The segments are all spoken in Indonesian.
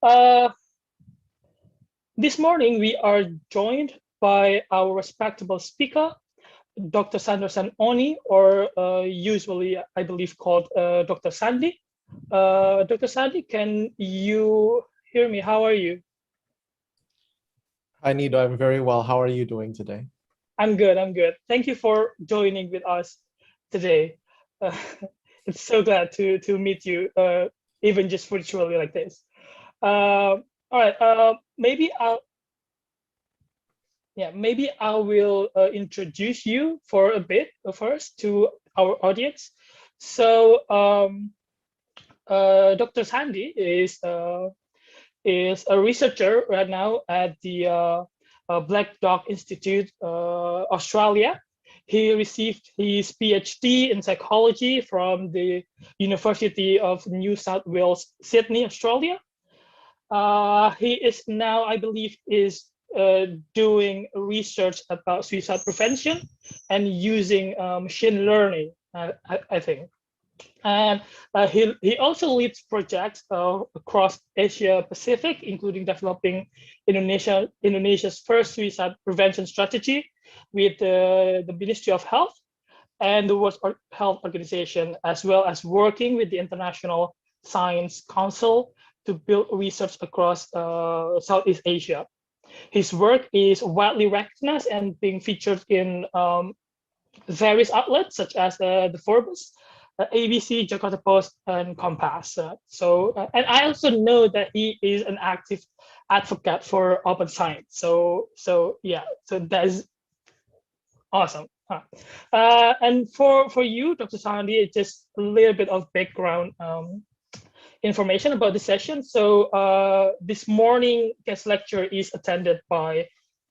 Uh, this morning, we are joined by our respectable speaker, Dr. Sandersan Onie, or usually, I believe, called Dr. Sandy. Dr. Sandy, can you hear me? How are you? Hi, Nido. I'm very well. How are you doing today? I'm good. I'm good. Thank you for joining with us today. Uh, it's so glad to meet you, even just virtually like this. All right. Maybe I will introduce you for a bit first to our audience. So, Dr. Sandy is a researcher right now at the Black Dog Institute, Australia. He received his PhD in psychology from the University of New South Wales, Sydney, Australia. He is now, I believe, doing research about suicide prevention and using machine learning, I think. And he also leads projects across Asia Pacific, including developing Indonesia's first suicide prevention strategy with the Ministry of Health and the World Health Organization, as well as working with the International Science Council to build research across Southeast Asia. His work is widely recognized and being featured in various outlets such as the Forbes, ABC, Jakarta Post, and Compass. And I also know that he is an active advocate for open science. So that is awesome. And for you, Dr. Sandy, just a little bit of background information about the session. So this morning guest lecture is attended by,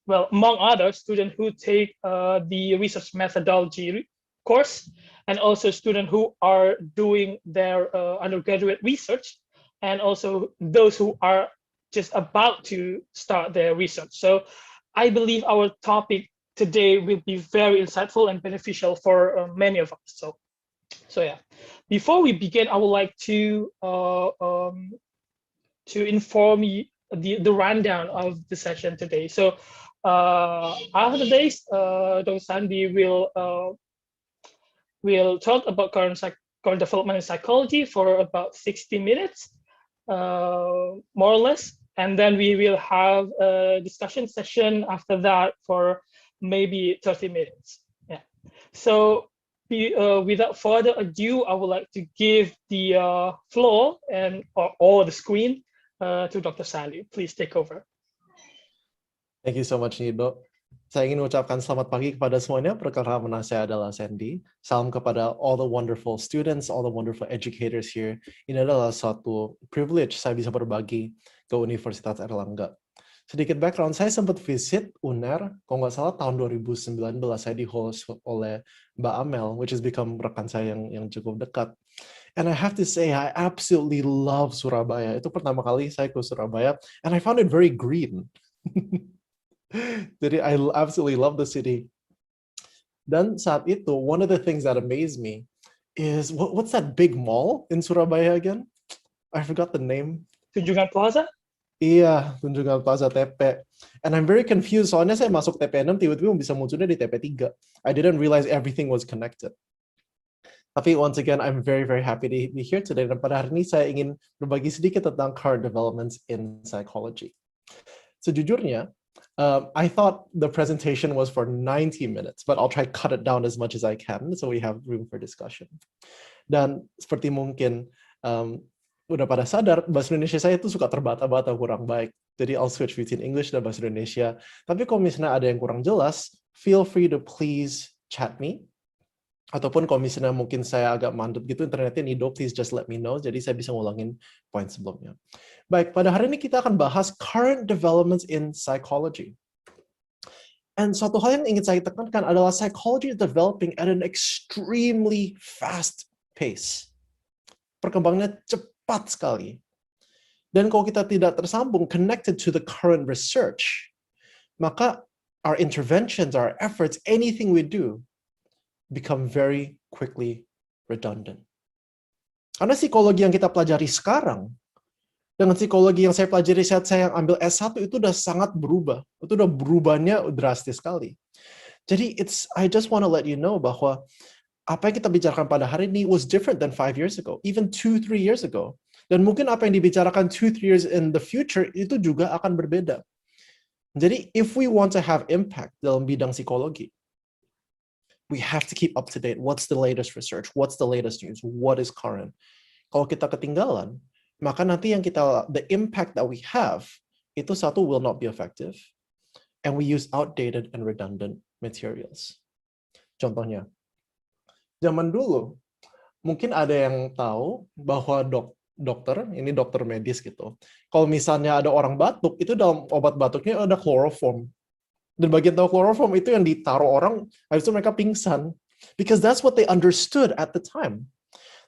well, among others, students who take the research methodology course, and also students who are doing their undergraduate research, and also those who are just about to start their research. So I believe our topic today will be very insightful and beneficial for many of us. So yeah, before we begin, I would like to inform you the rundown of the session today. So after this, Dr. Sandy will talk about current development in psychology for about 60 minutes, more or less. And then we will have a discussion session after that for maybe 30 minutes. Yeah. So without further ado, I would like to give the floor or the screen to Dr. Sandy. Please take over. Thank you so much, Nido. Saya ingin mengucapkan selamat pagi kepada semuanya. Perkenalkan, nama saya adalah Sandy. Salam kepada all the wonderful students, all the wonderful educators here. Ini adalah suatu privilege saya bisa berbagi ke Universitas Erlangga. Sedikit background, saya sempat visit UNER, kalau nggak salah tahun 2019, saya di-host oleh Mbak Amel, which has become rekan saya yang cukup dekat. And I have to say, I absolutely love Surabaya. Itu pertama kali saya ke Surabaya, and I found it very green. Jadi I absolutely love the city. Dan saat itu, one of the things that amazed me is, what's that big mall in Surabaya again? I forgot the name. Tunjungan Plaza? Iya, Tunjungan Plaza TP. And I'm very confused, soalnya saya masuk TP 6, tiba-tiba bisa munculnya di TP 3. I didn't realize everything was connected. Tapi once again, I'm very, very happy to be here today. Dan pada hari ini saya ingin berbagi sedikit tentang current developments in psychology. Sejujurnya, I thought the presentation was for 90 minutes, but I'll try to cut it down as much as I can so we have room for discussion. Dan seperti mungkin udah pada sadar, bahasa Indonesia saya itu suka terbata-bata, kurang baik. Jadi I'll switch between English dan bahasa Indonesia. Tapi kalau misalnya ada yang kurang jelas, feel free to please chat me. Ataupun kalau misalnya mungkin saya agak mandek gitu internetnya, Nido, please just let me know. Jadi saya bisa ngulangin poin sebelumnya. Baik, pada hari ini kita akan bahas current developments in psychology. And suatu hal yang ingin saya tekankan adalah psychology is developing at an extremely fast pace. Perkembangannya cepat sekali. Dan kalau kita tidak tersambung, connected to the current research, maka our interventions, our efforts, anything we do, become very quickly redundant. Karena psikologi yang kita pelajari sekarang Dengan psikologi yang saya pelajari saat saya yang ambil S1 itu udah sangat berubah. Itu udah berubahnya drastis sekali. Jadi I just want to let you know bahwa apa yang kita bicarakan pada hari ini was different than 5 years ago, even 2-3 years ago. Dan mungkin apa yang dibicarakan 2-3 years in the future itu juga akan berbeda. Jadi if we want to have impact dalam bidang psikologi, we have to keep up to date. What's the latest research? What's the latest news? What is current? Kalau kita ketinggalan, maka nanti the impact that we have, itu satu will not be effective, and we use outdated and redundant materials. Contohnya, zaman dulu, mungkin ada yang tahu bahwa dokter, ini dokter medis gitu, kalau misalnya ada orang batuk, itu dalam obat batuknya ada chloroform. Dan bagian tahu chloroform itu yang ditaruh orang, habis itu mereka pingsan. Because that's what they understood at the time.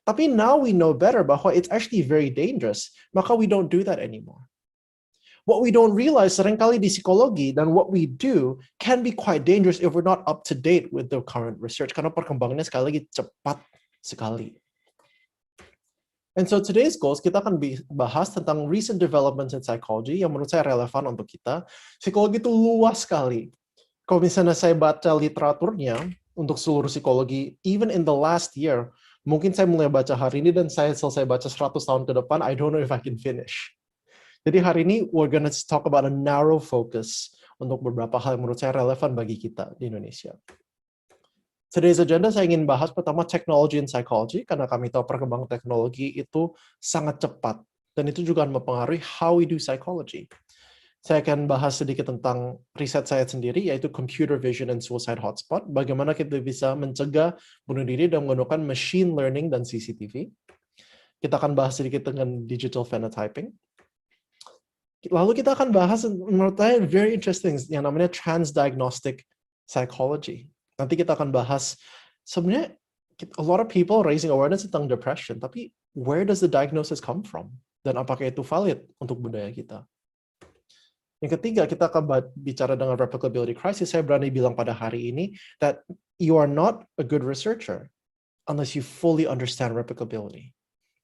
Tapi now we know better bahwa it's actually very dangerous, maka we don't do that anymore. What we don't realize seringkali di psikologi dan what we do can be quite dangerous if we're not up to date with the current research, karena perkembangannya sekali lagi cepat sekali. And so today's goals, kita akan bahas tentang recent developments in psychology yang menurut saya relevan untuk kita. Psikologi itu luas sekali. Kalau misalnya saya baca literaturnya untuk seluruh psikologi, even in the last year, mungkin saya mulai baca hari ini dan saya selesai baca 100 tahun ke depan, I don't know if I can finish. Jadi hari ini, we're gonna talk about a narrow focus untuk beberapa hal yang menurut saya relevan bagi kita di Indonesia. Today's agenda saya ingin bahas pertama technology and psychology, karena kami tahu perkembangan teknologi itu sangat cepat, dan itu juga akan mempengaruhi how we do psychology. Saya akan bahas sedikit tentang riset saya sendiri, yaitu computer vision and suicide hotspot, bagaimana kita bisa mencegah bunuh diri dengan menggunakan machine learning dan CCTV. Kita akan bahas sedikit dengan digital phenotyping. Lalu kita akan bahas, menurut saya very interesting, yang namanya transdiagnostic psychology. Nanti kita akan bahas, sebenarnya a lot of people raising awareness tentang depression, tapi where does the diagnosis come from? Dan apakah itu valid untuk budaya kita? Yang ketiga, kita akan bicara dengan replicability crisis. Saya berani bilang pada hari ini that you are not a good researcher unless you fully understand replicability.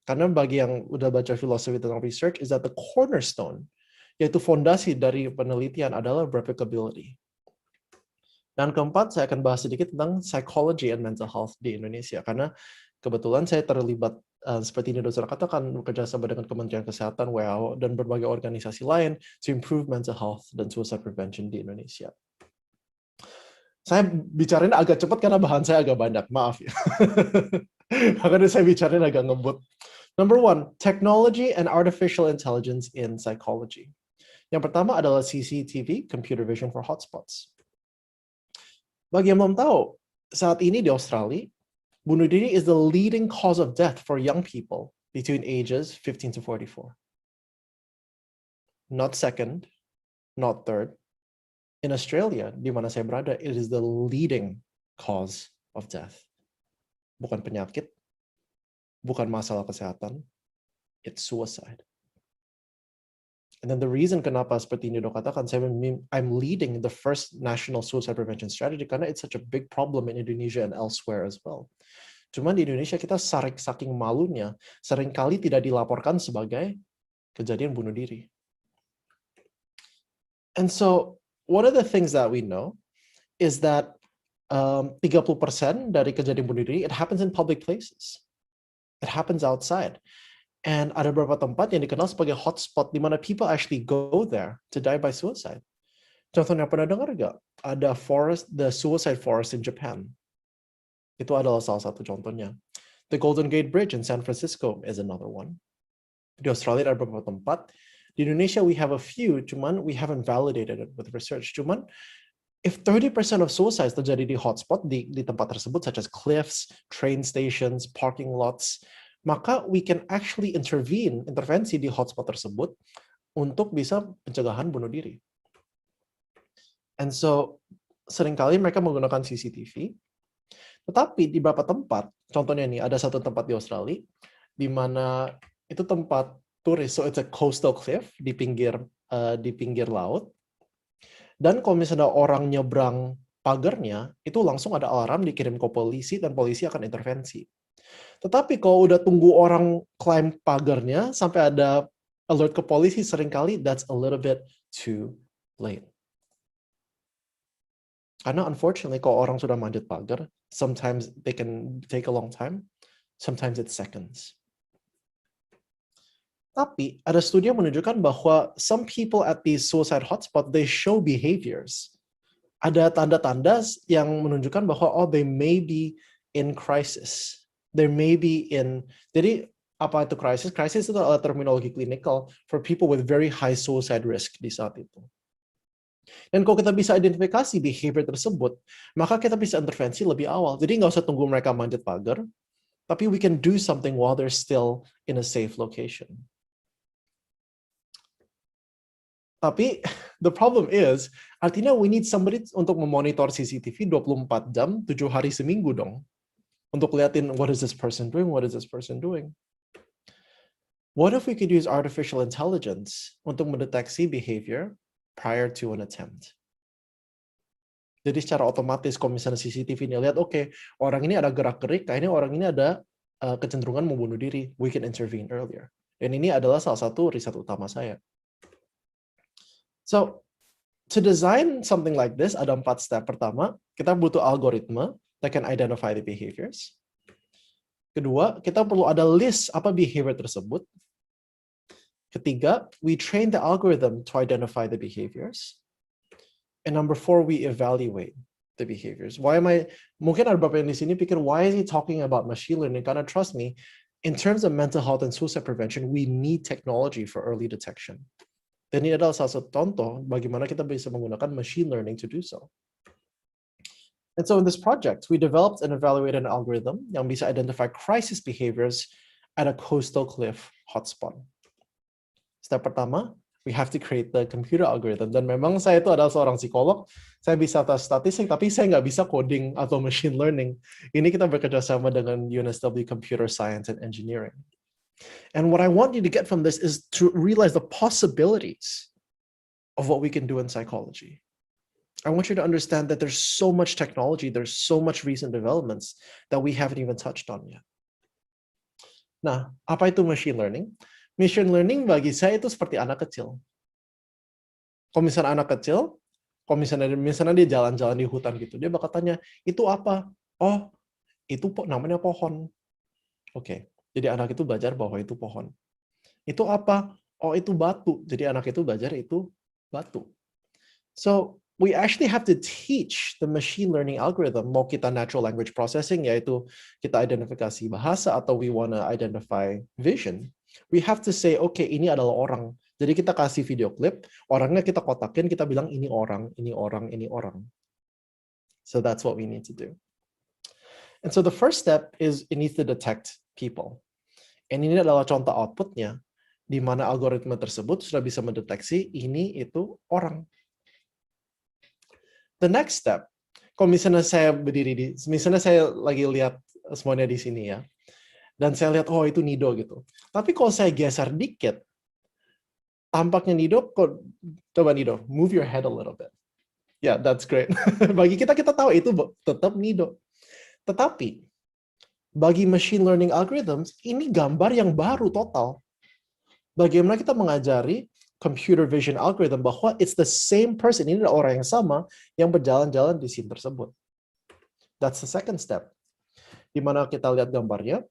Karena bagi yang udah baca filosofi tentang research, is that the cornerstone, yaitu fondasi dari penelitian adalah replicability. Dan keempat, saya akan bahas sedikit tentang psychology and mental health di Indonesia. Karena kebetulan saya terlibat, seperti ini sudah katakan, bekerjasama dengan Kementerian Kesehatan, WHO, dan berbagai organisasi lain to improve mental health dan suicide prevention di Indonesia. Saya bicarain agak cepat karena bahan saya agak banyak, maaf ya. Makanya saya bicarain agak ngebut. Number one, technology and artificial intelligence in psychology. Yang pertama adalah CCTV, computer vision for hotspots. Bagi yang belum tahu, saat ini di Australia, bunuh diri is the leading cause of death for young people between ages 15 to 44. Not second, not third. In Australia, di mana saya berada, it is the leading cause of death. Bukan penyakit, bukan masalah kesehatan, it's suicide. And then the reason kenapa seperti ini dok katakan, I'm leading the first national suicide prevention strategy karena it's such a big problem in Indonesia and elsewhere as well. Cuman di Indonesia kita saking malunya, seringkali tidak dilaporkan sebagai kejadian bunuh diri. And so, one of the things that we know is that 30% dari kejadian bunuh diri, it happens in public places. It happens outside. And ada beberapa tempat yang dikenal sebagai hotspot di mana people actually go there to die by suicide. Contohnya pernah dengar nggak? Ada the suicide forest in Japan. Itu adalah salah satu contohnya. The Golden Gate Bridge in San Francisco is another one. Di Australia ada beberapa tempat. Di Indonesia we have a few, cuman we haven't validated it with research. Cuman if 30% of suicides terjadi di hotspot di tempat tersebut, such as cliffs, train stations, parking lots, maka we can actually intervensi di hotspot tersebut untuk bisa pencegahan bunuh diri. And so, seringkali mereka menggunakan CCTV, tetapi di beberapa tempat, contohnya nih, ada satu tempat di Australia, di mana itu tempat turis, so it's a coastal cliff di pinggir laut, dan kalau misalnya orang nyebrang pagarnya, itu langsung ada alarm dikirim ke polisi, dan polisi akan intervensi. Tetapi kalau udah tunggu orang climb pagarnya sampai ada alert ke polisi seringkali that's a little bit too late. Karena unfortunately kalau orang sudah manjat pagar, sometimes they can take a long time, sometimes it's seconds. Tapi ada studi yang menunjukkan bahwa some people at these suicide hotspot they show behaviors. Ada tanda-tanda yang menunjukkan bahwa they may be in crisis. They may be in. Jadi apa itu crisis? Crisis itu adalah terminologi klinikal for people with very high suicide risk di saat itu. Dan kalau kita bisa identifikasi behavior tersebut, maka kita bisa intervensi lebih awal. Jadi nggak usah tunggu mereka manjat pagar, tapi we can do something while they're still in a safe location. Tapi the problem is, artinya we need somebody untuk memonitor CCTV 24 jam, 7 hari seminggu dong. Untuk liatin what is this person doing, what is this person doing. What if we could use artificial intelligence untuk mendeteksi behavior prior to an attempt? Jadi secara otomatis kalau misalnya CCTV ini lihat, oke, orang ini ada gerak-gerik, kayaknya orang ini ada kecenderungan mau bunuh diri, we can intervene earlier. Dan ini adalah salah satu riset utama saya. So, to design something like this, ada 4 step. Pertama, kita butuh algoritma that can identify the behaviors. Kedua, kita perlu ada list apa behavior tersebut. Ketiga, we train the algorithm to identify the behaviors. And number 4, we evaluate the behaviors. Mungkin ada beberapa yang di sini pikir, why is he talking about machine learning? Karena trust me, in terms of mental health and suicide prevention, we need technology for early detection. Dan ini adalah salah satu contoh bagaimana kita bisa menggunakan machine learning to do so. And so in this project, we developed and evaluated an algorithm yang bisa identify crisis behaviors at a coastal cliff hotspot. Step pertama, we have to create the computer algorithm. Dan memang saya itu adalah seorang psikolog, saya bisa tes statistik, tapi saya nggak bisa coding atau machine learning. Ini kita bekerja sama dengan UNSW Computer Science and Engineering. And what I want you to get from this is to realize the possibilities of what we can do in psychology. I want you to understand that there's so much technology, there's so much recent developments that we haven't even touched on yet. Nah, apa itu machine learning? Machine learning bagi saya itu seperti anak kecil. Kalau misalnya anak kecil, kalau misalnya dia jalan-jalan di hutan gitu, dia bakal tanya, itu apa? Oh, itu namanya pohon. Oke. Jadi anak itu belajar bahwa itu pohon. Itu apa? Oh, itu batu. Jadi anak itu belajar itu batu. So, we actually have to teach the machine learning algorithm, mau kita natural language processing, yaitu kita identifikasi bahasa, atau we want to identify vision. We have to say, okay, ini adalah orang. Jadi kita kasih video clip, orangnya kita kotakin, kita bilang ini orang, ini orang, ini orang. So that's what we need to do. And so the first step is it needs to detect people. And ini adalah contoh outputnya, di mana algoritma tersebut sudah bisa mendeteksi ini itu orang. The next step, kalau misalnya saya berdiri misalnya saya lagi lihat semuanya di sini ya, dan saya lihat, oh itu Nido gitu. Tapi kalau saya geser dikit, tampaknya Nido, coba Nido, move your head a little bit. Yeah, that's great. Bagi kita tahu itu tetap Nido. Tetapi, bagi machine learning algorithms, ini gambar yang baru total. Bagaimana kita mengajari computer vision algorithm bahwa it's the same person, ini adalah orang yang sama yang berjalan-jalan di scene tersebut. That's the second step. Di mana kita lihat gambarnya,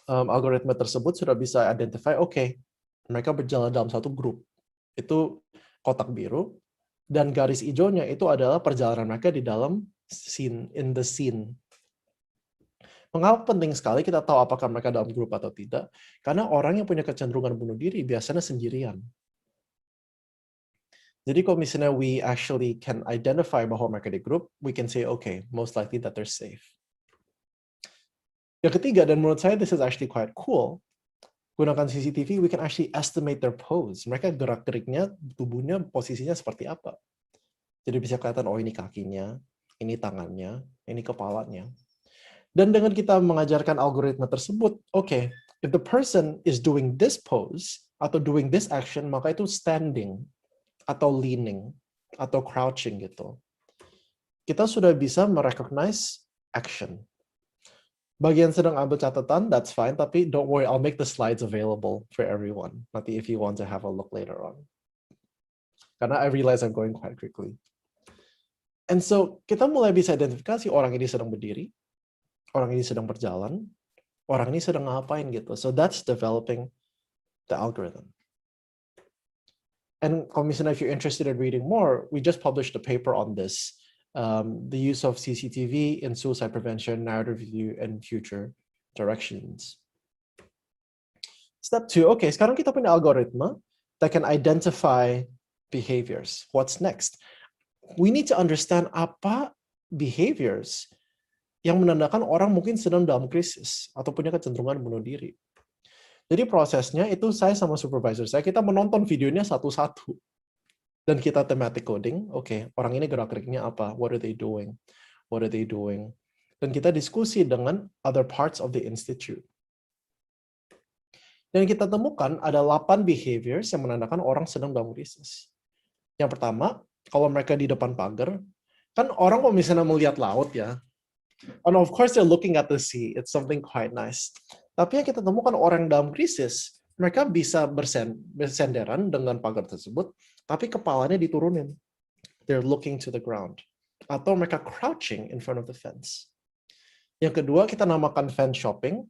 algoritma tersebut sudah bisa identify, okay, mereka berjalan dalam satu grup. Itu kotak biru, dan garis hijaunya itu adalah perjalanan mereka di dalam scene, in the scene. Mengapa penting sekali kita tahu apakah mereka dalam grup atau tidak? Karena orang yang punya kecenderungan bunuh diri biasanya sendirian. Jadi kalau misalnya we actually can identify bahwa mereka di grup, we can say, okay, most likely that they're safe. Yang ketiga, dan menurut saya this is actually quite cool, gunakan CCTV, we can actually estimate their pose. Mereka gerak-geriknya, tubuhnya, posisinya seperti apa. Jadi bisa kelihatan, oh ini kakinya, ini tangannya, ini kepalanya. Dan dengan kita mengajarkan algoritma tersebut, okay, if the person is doing this pose, atau doing this action, maka itu standing, atau leaning, atau crouching gitu. Kita sudah bisa merecognize action. bagian sedang ambil catatan, that's fine. Tapi don't worry, I'll make the slides available for everyone. Nanti if you want to have a look later on. Karena I realize I'm going quite quickly. And so kita mulai bisa identifikasi orang ini sedang berdiri, orang ini sedang berjalan, orang ini sedang ngapain gitu. So that's developing the algorithm. And Commissioner, if you're interested in reading more, we just published a paper on this. The use of CCTV in suicide prevention, narrative review, and future directions. Step 2, okay, sekarang kita punya algoritma that can identify behaviors. What's next? We need to understand apa behaviors yang menandakan orang mungkin sedang dalam krisis atau punya kecenderungan bunuh diri. Jadi prosesnya itu saya sama supervisor saya, kita menonton videonya satu-satu. Dan kita thematic coding, oke, orang ini gerak-geriknya apa? What are they doing? What are they doing? Dan kita diskusi dengan other parts of the institute. Dan kita temukan ada 8 behaviors yang menandakan orang sedang dalam krisis. Yang pertama, kalau mereka di depan pagar, kan orang kalau misalnya melihat laut ya, and of course they're looking at the sea, it's something quite nice. Tapi yang kita temukan orang dalam krisis, mereka bisa bersenderan dengan pagar tersebut, tapi kepalanya diturunin. They're looking to the ground. Atau mereka crouching in front of the fence. Yang kedua, kita namakan fence shopping.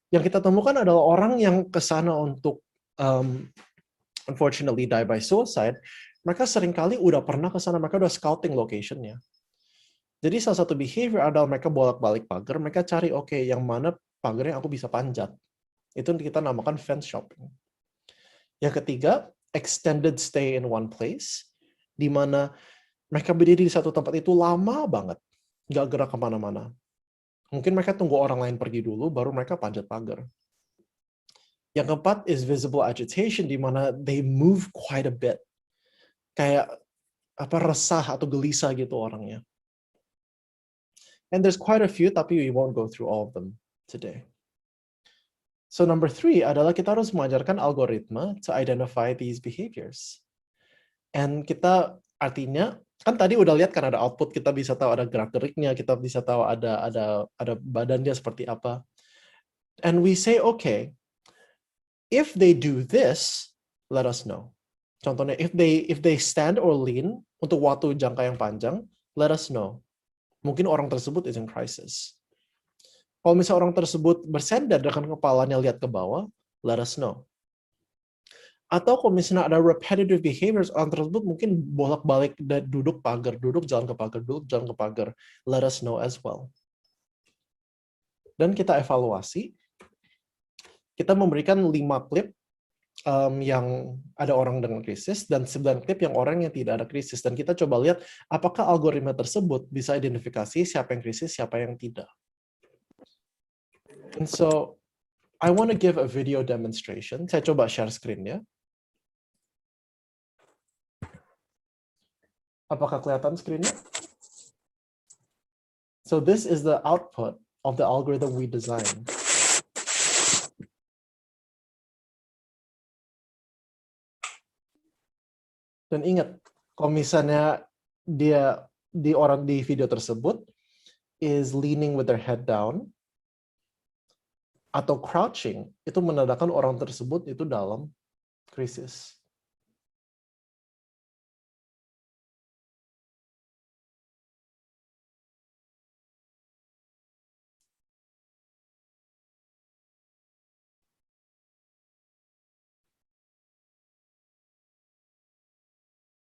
Yang kita temukan adalah orang yang kesana untuk unfortunately die by suicide. Mereka seringkali udah pernah kesana, mereka udah scouting location-nya. Jadi salah satu behavior adalah mereka bolak-balik pagar, mereka cari oke, yang mana pagar yang aku bisa panjat. Itu kita namakan fence shopping. Yang ketiga, extended stay in one place, di mana mereka berdiri di satu tempat itu lama banget, nggak gerak kemana-mana. Mungkin mereka tunggu orang lain pergi dulu, baru mereka panjat pagar. Yang keempat is visible agitation, di mana they move quite a bit. Kayak resah atau gelisah gitu orangnya. And there's quite a few, tapi we won't go through all of them today. So number 3 adalah kita harus mengajarkan algoritma to identify these behaviors. And kita artinya, kan tadi udah lihat kan ada output, kita bisa tahu ada gerak-geriknya, kita bisa tahu ada badannya seperti apa. And we say, okay, if they do this, let us know. Contohnya, if they stand or lean untuk waktu jangka yang panjang, let us know. Mungkin orang tersebut is in crisis. Kalau misalnya orang tersebut bersandar dengan kepalanya lihat ke bawah, let us know. Atau kalau misalnya ada repetitive behaviors, orang tersebut mungkin bolak-balik duduk pagar, duduk jalan ke pagar, duduk jalan ke pagar, let us know as well. Dan kita evaluasi, kita memberikan 5 klip yang ada orang dengan krisis, dan 9 klip yang orang yang tidak ada krisis. Dan kita coba lihat apakah algoritma tersebut bisa identifikasi siapa yang krisis, siapa yang tidak. And so, I want to give a video demonstration. Saya coba share screen-nya. Apakah kelihatan screen-nya? So this is the output of the algorithm we designed. Dan ingat, kalau misalnya orang di video tersebut is leaning with their head down atau crouching, itu menandakan orang tersebut itu dalam krisis.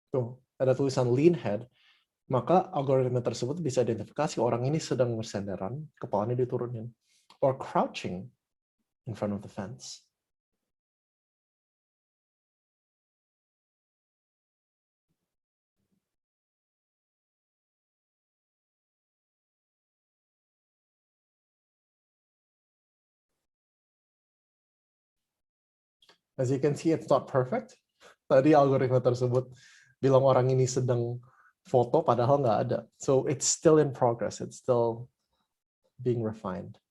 Tuh, ada tulisan lean head, maka algoritma tersebut bisa identifikasi orang ini sedang bersenderan, kepalanya diturunin, or crouching in front of the fence. As you can see, it's not perfect. Tadi algoritma tersebut bilang orang ini sedang foto, padahal nggak ada. So it's still in progress. It's still being refined.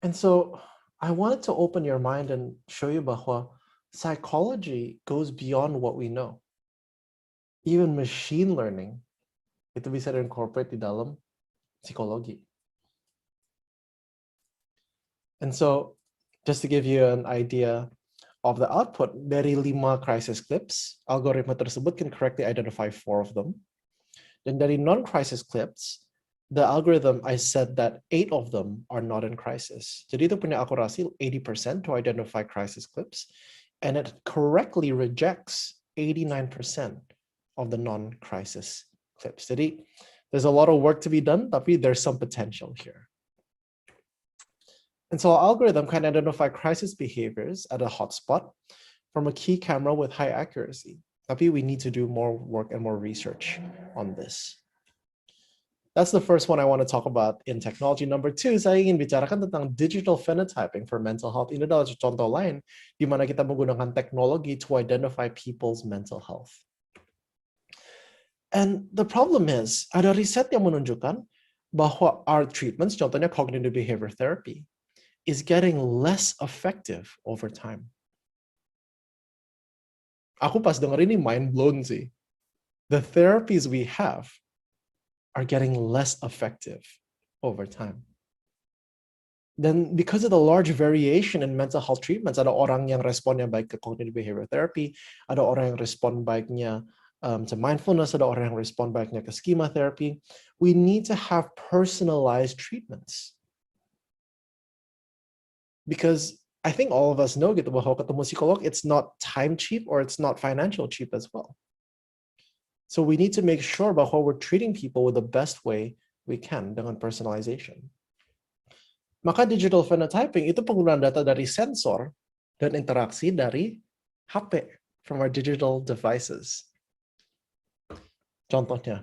And so I wanted to open your mind and show you bahwa psychology goes beyond what we know. Even machine learning itu bisa incorporate di dalam psikologi. And so just to give you an idea of the output, dari 5 crisis clips, algoritma tersebut can correctly identify 4 of them. Dan dari non-crisis clips, the algorithm, I said that 8 of them are not in crisis. Jadi itu punya akurasi 80% to identify crisis clips, and it correctly rejects 89% of the non-crisis clips. Jadi there's a lot of work to be done, tapi there's some potential here. And so our algorithm can identify crisis behaviors at a hotspot from a key camera with high accuracy. Tapi we need to do more work and more research on this. That's the first one I want to talk about in technology. Number 2, saya ingin bicarakan tentang digital phenotyping for mental health. Ini adalah contoh lain di mana kita menggunakan teknologi to identify people's mental health. And the problem is, ada riset yang menunjukkan bahwa our treatments, contohnya cognitive behavior therapy, is getting less effective over time. Aku pas denger ini mind blown sih. The therapies we have are getting less effective over time. Then because of the large variation in mental health treatments, ada orang yang responnya baik ke cognitive behavior therapy, ada orang yang respon baiknya to mindfulness, ada orang yang respon baiknya ke schema therapy. We need to have personalized treatments. Because I think all of us know gitu bahwa ketemu psikolog, it's not time cheap or it's not financial cheap as well. So we need to make sure bahwa we're treating people with the best way we can dengan personalization. Maka digital phenotyping itu penggunaan data dari sensor dan interaksi dari HP, from our digital devices. Contohnya,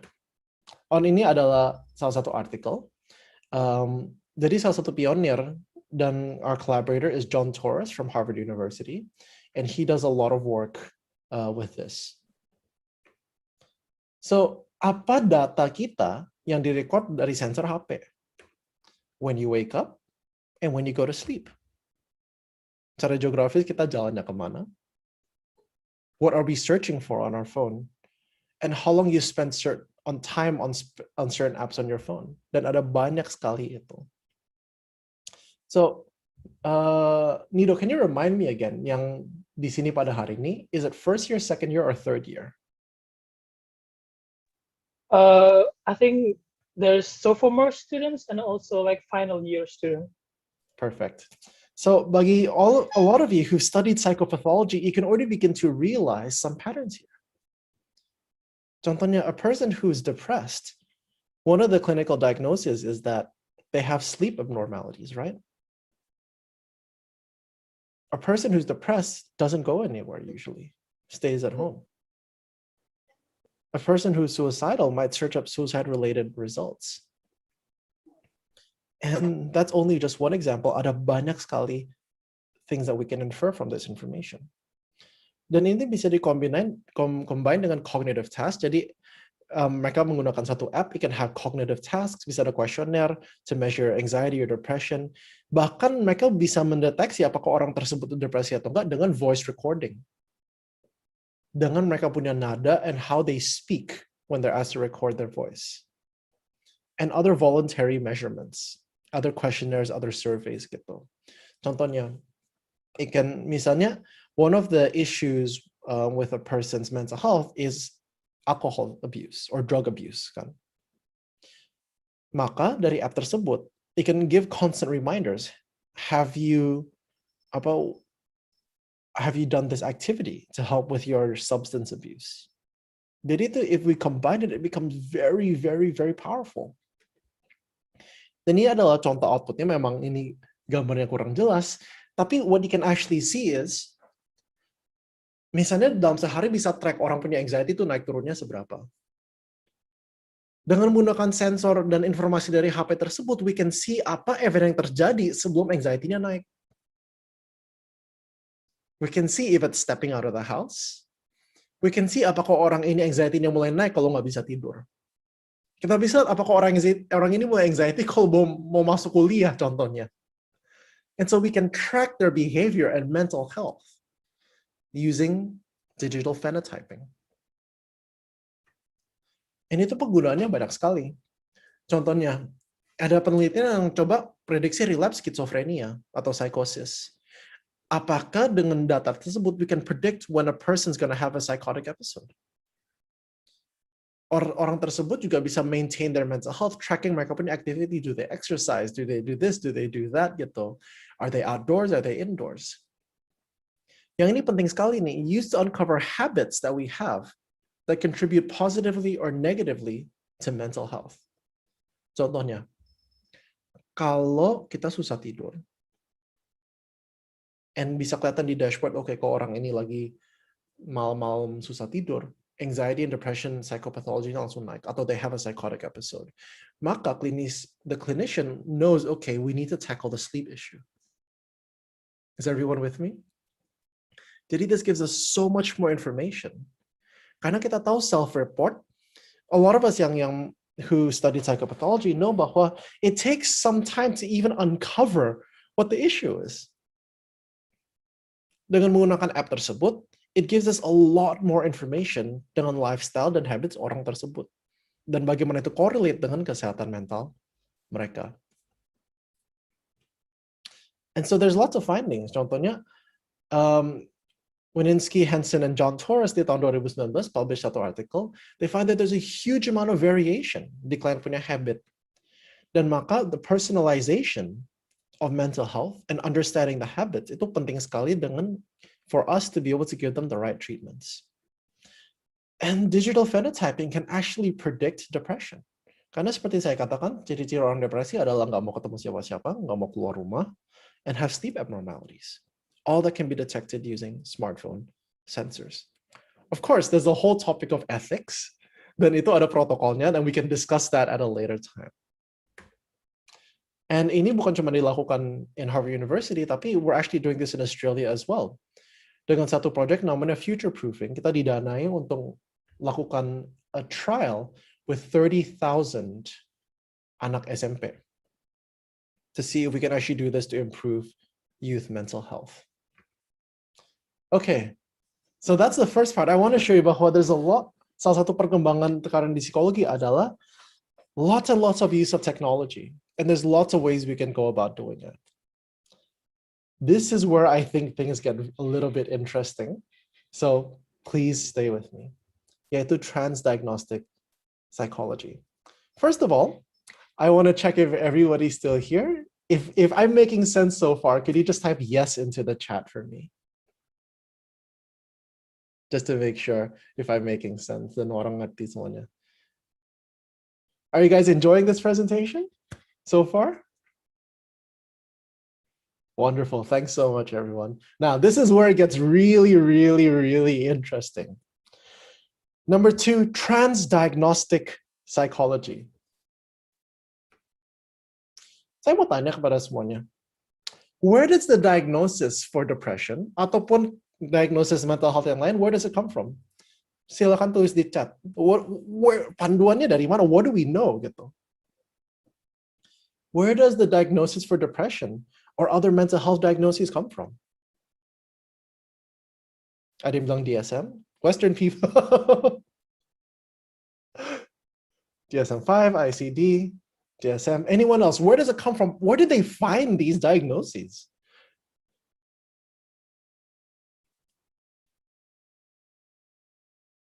ini adalah salah satu artikel. Jadi salah satu pionir dan our collaborator is John Torres from Harvard University, and he does a lot of work with this. So, apa data kita yang direcord dari sensor HP? When you wake up and when you go to sleep. Secara geografis kita jalannya kemana? What are we searching for on our phone? And how long you spend on time on certain apps on your phone? Dan ada banyak sekali itu. So, Nido, can you remind me again, yang di sini pada hari ini, is it first year, second year, or third year? I think there's sophomore students and also like final year students. Perfect. So, bagi a lot of you who've studied psychopathology, you can already begin to realize some patterns here. Contohnya, a person who's depressed, one of the clinical diagnoses is that they have sleep abnormalities, right? A person who's depressed doesn't go anywhere usually, stays at home. A person who's suicidal might search up suicide-related results. And that's only just one example. Ada banyak sekali things that we can infer from this information. Dan ini bisa combine dengan cognitive tasks. Jadi mereka menggunakan satu app, it can have cognitive tasks, bisa ada questionnaire to measure anxiety or depression. Bahkan mereka bisa mendeteksi apakah orang tersebut depresi atau enggak dengan voice recording. Dengan mereka punya nada and how they speak when they're asked to record their voice. And other voluntary measurements, other questionnaires, other surveys gitu. Contohnya, misalnya, one of the issues with a person's mental health is alcohol abuse or drug abuse, kan? Maka dari app tersebut, it can give constant reminders. Have you done this activity to help with your substance abuse? Jadi itu, if we combine it, it becomes very, very, very powerful. Dan ini adalah contoh outputnya, memang ini gambarnya kurang jelas, tapi what you can actually see is, misalnya dalam sehari bisa track orang punya anxiety itu naik turunnya seberapa. Dengan menggunakan sensor dan informasi dari HP tersebut, we can see apa event yang terjadi sebelum anxiety-nya naik. We can see if it's stepping out of the house. We can see apakah orang ini anxiety-nya mulai naik kalau nggak bisa tidur. Kita bisa lihat apakah orang ini mulai anxiety kalau mau masuk kuliah contohnya. And so we can track their behavior and mental health using digital phenotyping. And itu penggunaannya banyak sekali. Contohnya, ada penelitian yang coba prediksi relapse skizofrenia atau psikosis. Apakah dengan data tersebut we can predict when a person's going to have a psychotic episode? Orang tersebut juga bisa maintain their mental health, tracking mereka punya activity. Do they exercise? Do they do this? Do they do that? Gitu. Are they outdoors? Are they indoors? Yang ini penting sekali nih. Used to uncover habits that we have that contribute positively or negatively to mental health. Contohnya, kalau kita susah tidur, and bisa kelihatan di dashboard, oke, kok orang ini lagi malam-malam susah tidur, anxiety and depression, psychopathology langsung naik, atau they have a psychotic episode. Maka the clinician knows, okay, we need to tackle the sleep issue. Is everyone with me? Jadi this gives us so much more information. Karena kita tahu self-report, a lot of us yang who studied psychopathology know bahwa it takes some time to even uncover what the issue is. Dengan menggunakan app tersebut, it gives us a lot more information dengan lifestyle dan habits orang tersebut. Dan bagaimana itu correlate dengan kesehatan mental mereka. And so there's lots of findings. Contohnya, Wininski, Henson, and John Torres di tahun 2019 publish satu article. They find that there's a huge amount of variation di klien punya habit. Dan maka the personalization of mental health and understanding the habits itu penting sekali for us to be able to give them the right treatments. And digital phenotyping can actually predict depression. Karena seperti saya katakan, ciri-ciri orang depresi adalah nggak mau ketemu siapa-siapa, nggak mau keluar rumah, and have sleep abnormalities. All that can be detected using smartphone sensors. Of course, there's a whole topic of ethics. Dan itu ada protokolnya, and we can discuss that at a later time. And ini bukan cuma dilakukan in Harvard University, tapi we're actually doing this in Australia as well. Dengan satu project namanya Future Proofing, kita didanai untuk lakukan a trial with 30,000 anak SMP to see if we can actually do this to improve youth mental health. Okay, so that's the first part. I want to show you bahwa there's a lot. Salah satu perkembangan sekarang di psikologi adalah lots and lots of use of technology. And there's lots of ways we can go about doing it. This is where I think things get a little bit interesting. So please stay with me. Yaitu transdiagnostic psychology. First of all, I want to check if everybody's still here. If I'm making sense so far, could you just type yes into the chat for me? Just to make sure if I'm making sense. Dan orang ngerti semuanya. Are you guys enjoying this presentation so far? Wonderful. Thanks so much, everyone. Now, this is where it gets really, really, really interesting. Number 2, transdiagnostic psychology. Saya mau tanya kepada semuanya. Where does the diagnosis for depression ataupun diagnosis mental health yang lain, where does it come from? Silakan tulis di chat. Panduannya dari mana? What do we know? Gitu. Where does the diagnosis for depression or other mental health diagnoses come from? Ada yang bilang DSM? Western people. DSM-5, ICD, DSM. Anyone else? Where does it come from? Where did they find these diagnoses?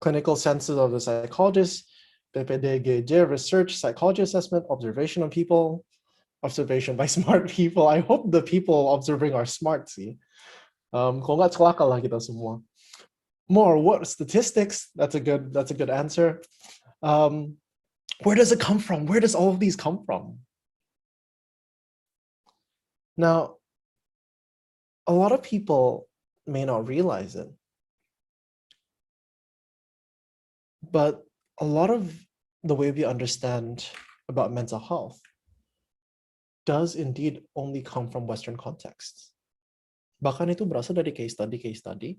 Clinical senses of the psychologist, PPDGJ, research, psychology assessment, observation of people, observation by smart people. I hope the people observing are smart, see. Kung nggak celaka lah kita semua. More, what statistics? That's a good answer. Where does it come from? Where does all of these come from? Now, a lot of people may not realize it, but a lot of the way we understand about mental health does indeed only come from Western contexts. Bahkan itu berasal dari case study.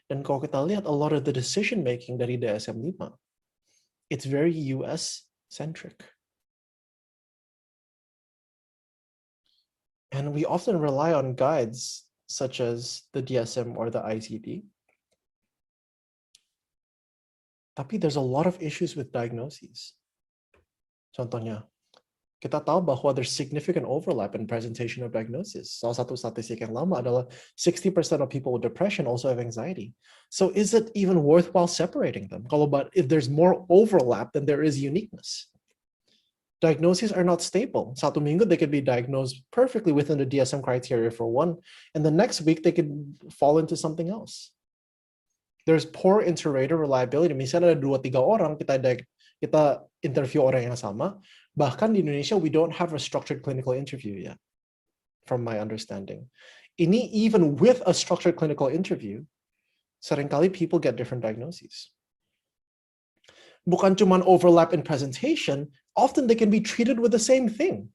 Dan kalau kita lihat a lot of the decision making dari DSM-5, it's very US centric. And we often rely on guides such as the DSM or the ICD. Tapi there's a lot of issues with diagnoses. Contohnya, kita tahu bahwa there's significant overlap in presentation of diagnosis. Salah satu statistik yang lama adalah 60% of people with depression also have anxiety. So is it even worthwhile separating them? But if there's more overlap, then there is uniqueness. Diagnoses are not stable. Satu minggu, they could be diagnosed perfectly within the DSM criteria for one, and the next week they could fall into something else. There's poor inter-rater reliability. Misalnya ada 2-3 orang, kita interview orang yang sama. Bahkan di Indonesia, we don't have a structured clinical interview yet, from my understanding. Ini even with a structured clinical interview, seringkali people get different diagnoses. Bukan cuma overlap in presentation, often they can be treated with the same thing.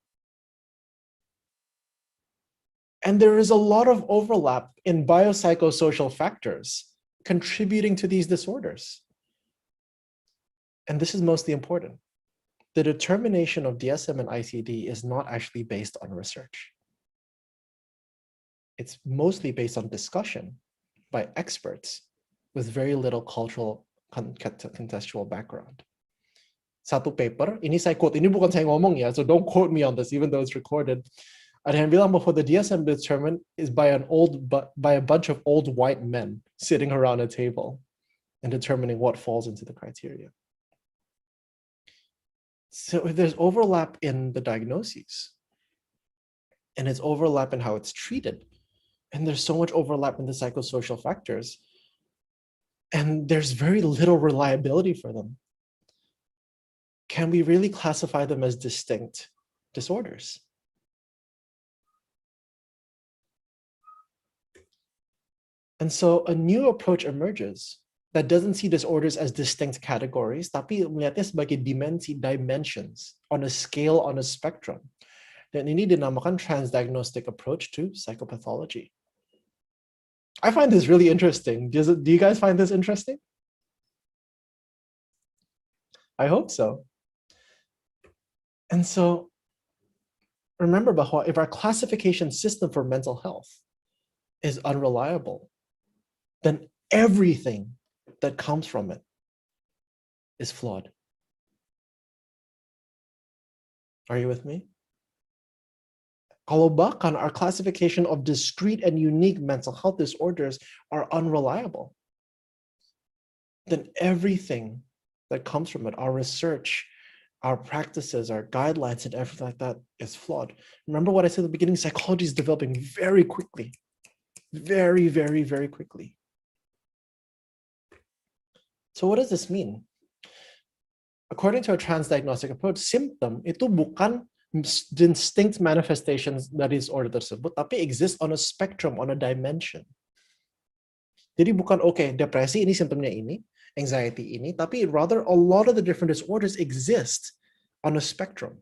And there is a lot of overlap in biopsychosocial factors contributing to these disorders. And this is mostly important. The determination of DSM and ICD is not actually based on research. It's mostly based on discussion by experts with very little cultural contextual background. Satu paper, ini saya quote, ini bukan saya ngomong ya, so don't quote me on this, even though it's recorded. Ada yang bilang bahwa the DSM determined is by a bunch of old white men sitting around a table and determining what falls into the criteria. So if there's overlap in the diagnoses, and it's overlap in how it's treated, and there's so much overlap in the psychosocial factors, and there's very little reliability for them, can we really classify them as distinct disorders? And so a new approach emerges that doesn't see disorders as distinct categories, tapi melihatnya sebagai dimensions on a scale, on a spectrum. Dan ini dinamakan transdiagnostic approach to psychopathology. I find this really interesting. Do you guys find this interesting? I hope so. And so remember bahwa if our classification system for mental health is unreliable, then everything that comes from it is flawed. Are you with me? Kalau bahkan our classification of discrete and unique mental health disorders are unreliable, then everything that comes from it, our research, our practices, our guidelines, and everything like that is flawed. Remember what I said at the beginning, psychology is developing very quickly, very, very, very quickly. So what does this mean? According to a transdiagnostic approach, symptom itu bukan distinct manifestations dari disorder tersebut, tapi exist on a spectrum, on a dimension. Jadi bukan, okay, depresi ini simptomnya ini, anxiety ini, tapi rather a lot of the different disorders exist on a spectrum.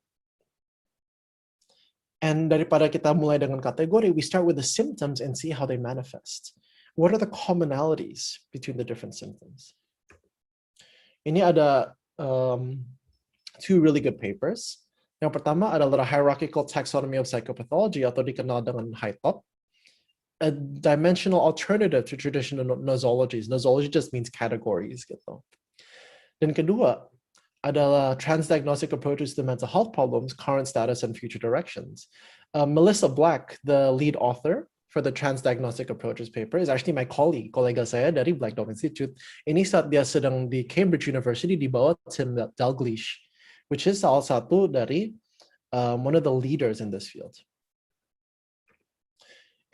And daripada kita mulai dengan kategori, we start with the symptoms and see how they manifest. What are the commonalities between the different symptoms? Ini ada two really good papers. Yang pertama adalah Hierarchical Taxonomy of Psychopathology atau dikenal dengan HITOP, a dimensional alternative to traditional nosologies. Nosology just means categories gitu. Dan kedua adalah Transdiagnostic Approaches to Mental Health Problems, Current Status and Future Directions. Melissa Black, the lead author for the Transdiagnostic Approaches paper, is actually my colleague, kolega saya dari Black Dog Institute. Ini saat dia sedang di Cambridge University di bawah Tim Dalglish, which is salah satu dari one of the leaders in this field.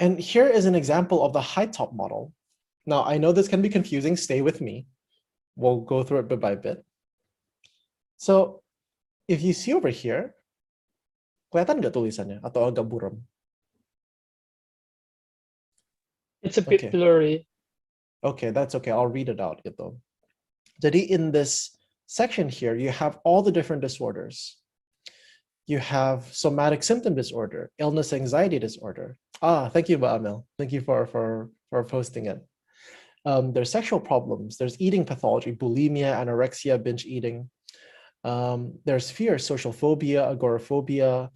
And here is an example of the high-top model. Now, I know this can be confusing. Stay with me. We'll go through it bit by bit. So, if you see over here, kelihatan nggak tulisannya atau agak buram? It's a bit blurry. Okay, that's okay. I'll read it out gitu. Jadi in this section here, you have all the different disorders. You have somatic symptom disorder, illness anxiety disorder. Thank you, Amel. Thank you for posting it. There's sexual problems. There's eating pathology, bulimia, anorexia, binge eating. There's fear, social phobia, agoraphobia,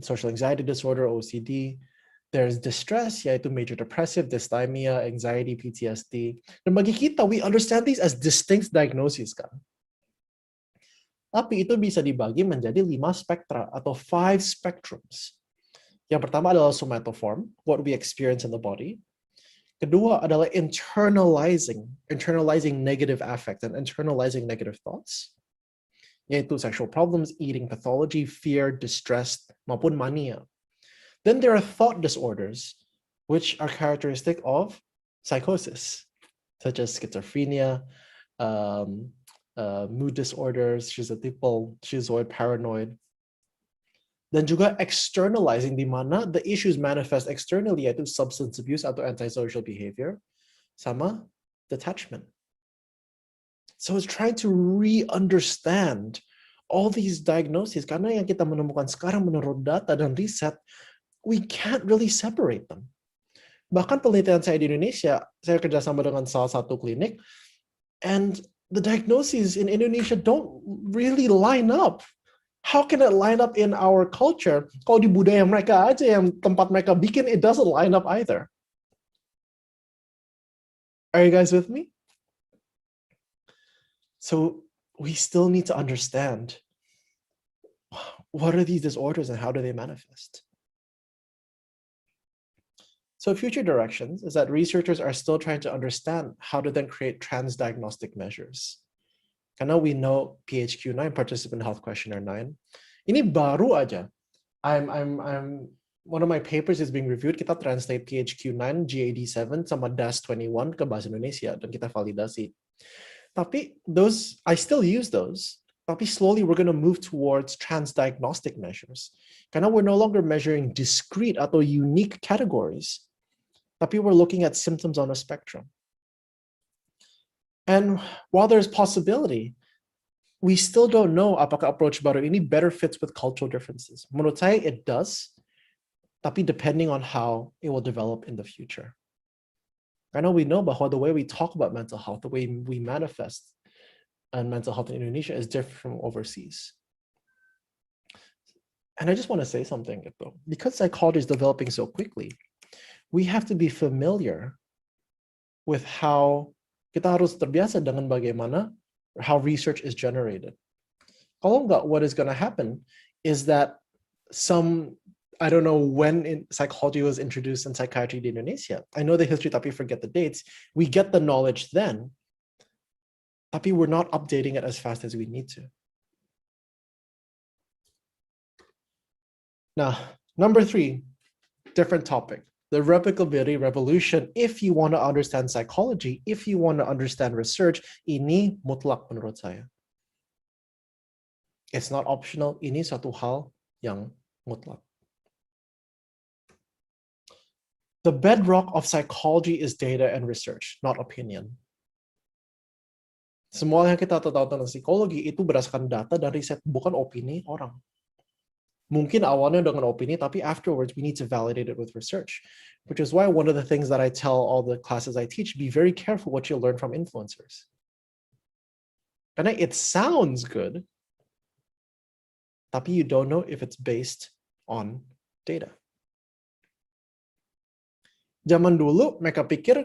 social anxiety disorder, OCD. There's distress, yaitu major depressive, dysthymia, anxiety, PTSD. Dan bagi kita, we understand these as distinct diagnoses kan. Tapi itu bisa dibagi menjadi 5 spektra atau 5 spectrums. Yang pertama adalah somatoform, what we experience in the body. Kedua adalah internalizing negative affect and internalizing negative thoughts. Yaitu sexual problems, eating pathology, fear, distress, maupun mania. Then there are thought disorders, which are characteristic of psychosis, such as schizophrenia, mood disorders, schizoid, paranoid. Dan juga externalizing, di mana the issues manifest externally, yaitu substance abuse atau antisocial behavior, sama detachment. So it's trying to re-understand all these diagnoses, karena yang kita menemukan sekarang menurut data dan riset, we can't really separate them. Bahkan penelitian saya di Indonesia, saya kerjasama dengan salah satu klinik, and the diagnoses in Indonesia don't really line up. How can it line up in our culture? Kalau di budaya mereka aja, yang tempat mereka bikin, it doesn't line up either. Are you guys with me? So we still need to understand, what are these disorders and how do they manifest? So future directions is that researchers are still trying to understand how to then create trans-diagnostic measures. Karena we know PHQ-9, Participant Health Questionnaire 9, ini baru aja. One of my papers is being reviewed. Kita translate PHQ-9, GAD-7 sama DAS-21 ke bahasa Indonesia dan kita validasi. Tapi I still use those. Tapi slowly we're going to move towards trans-diagnostic measures. Karena we're no longer measuring discrete atau unique categories. Tapi we're looking at symptoms on a spectrum. And while there's possibility, we still don't know apakah approach baru ini better fits with cultural differences. Menurut saya, it does, tapi depending on how it will develop in the future. I know we know bahwa the way we talk about mental health, the way we manifest mental health in Indonesia is different from overseas. And I just want to say something, because psychology is developing so quickly, we have to be familiar with how kita harus terbiasa dengan bagaimana how research is generated. Kalau enggak, what is going to happen is that I don't know when psychology was introduced in psychiatry in Indonesia. I know the history, tapi forget the dates. We get the knowledge then, tapi we're not updating it as fast as we need to. Now, number 3, different topic. The replicability revolution. If you want to understand psychology, if you want to understand research, ini mutlak menurut saya. It's not optional. Ini satu hal yang mutlak. The bedrock of psychology is data and research, not opinion. Semua yang kita tahu tentang psikologi itu berdasarkan data dan riset, bukan opini orang. Mungkin awalnya dengan opini, tapi afterwards we need to validate it with research. Which is why one of the things that I tell all the classes I teach, be very careful what you learn from influencers. Karena it sounds good, tapi you don't know if it's based on data. Zaman dulu mereka pikir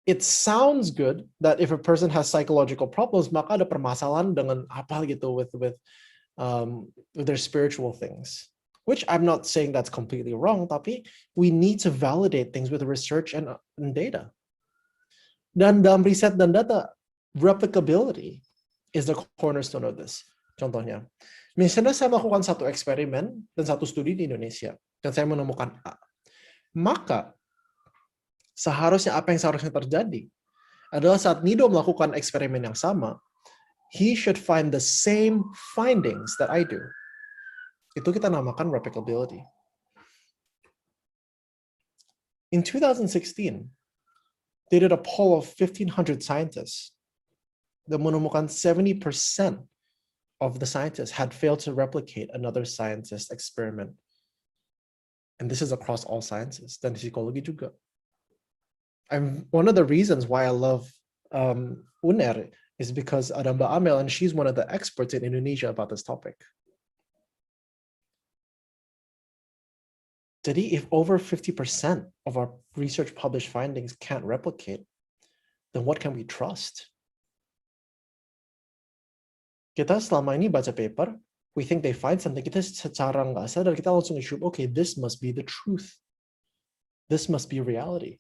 it sounds good that if a person has psychological problems, maka ada permasalahan dengan apa gitu with their spiritual things. Which I'm not saying that's completely wrong, tapi we need to validate things with research and data. Dan dalam riset dan data, replicability is the cornerstone of this. Contohnya, misalnya saya melakukan satu eksperimen dan satu studi di Indonesia, dan saya menemukan A. Maka, apa yang seharusnya terjadi adalah saat Nido melakukan eksperimen yang sama, he should find the same findings that I do. Itu kita namakan replicability. In 2016, they did a poll of 1,500 scientists. Dan menemukan 70% of the scientists had failed to replicate another scientist experiment. And this is across all sciences, dan psikologi juga. One of the reasons why I love UNER is because ada Mbak Amel, and she's one of the experts in Indonesia about this topic. Jadi if over 50% of our research published findings can't replicate, then what can we trust? Kita selama ini baca paper, we think they find something, kita secara nggak sadar kita langsung assume, okay, this must be the truth. This must be reality.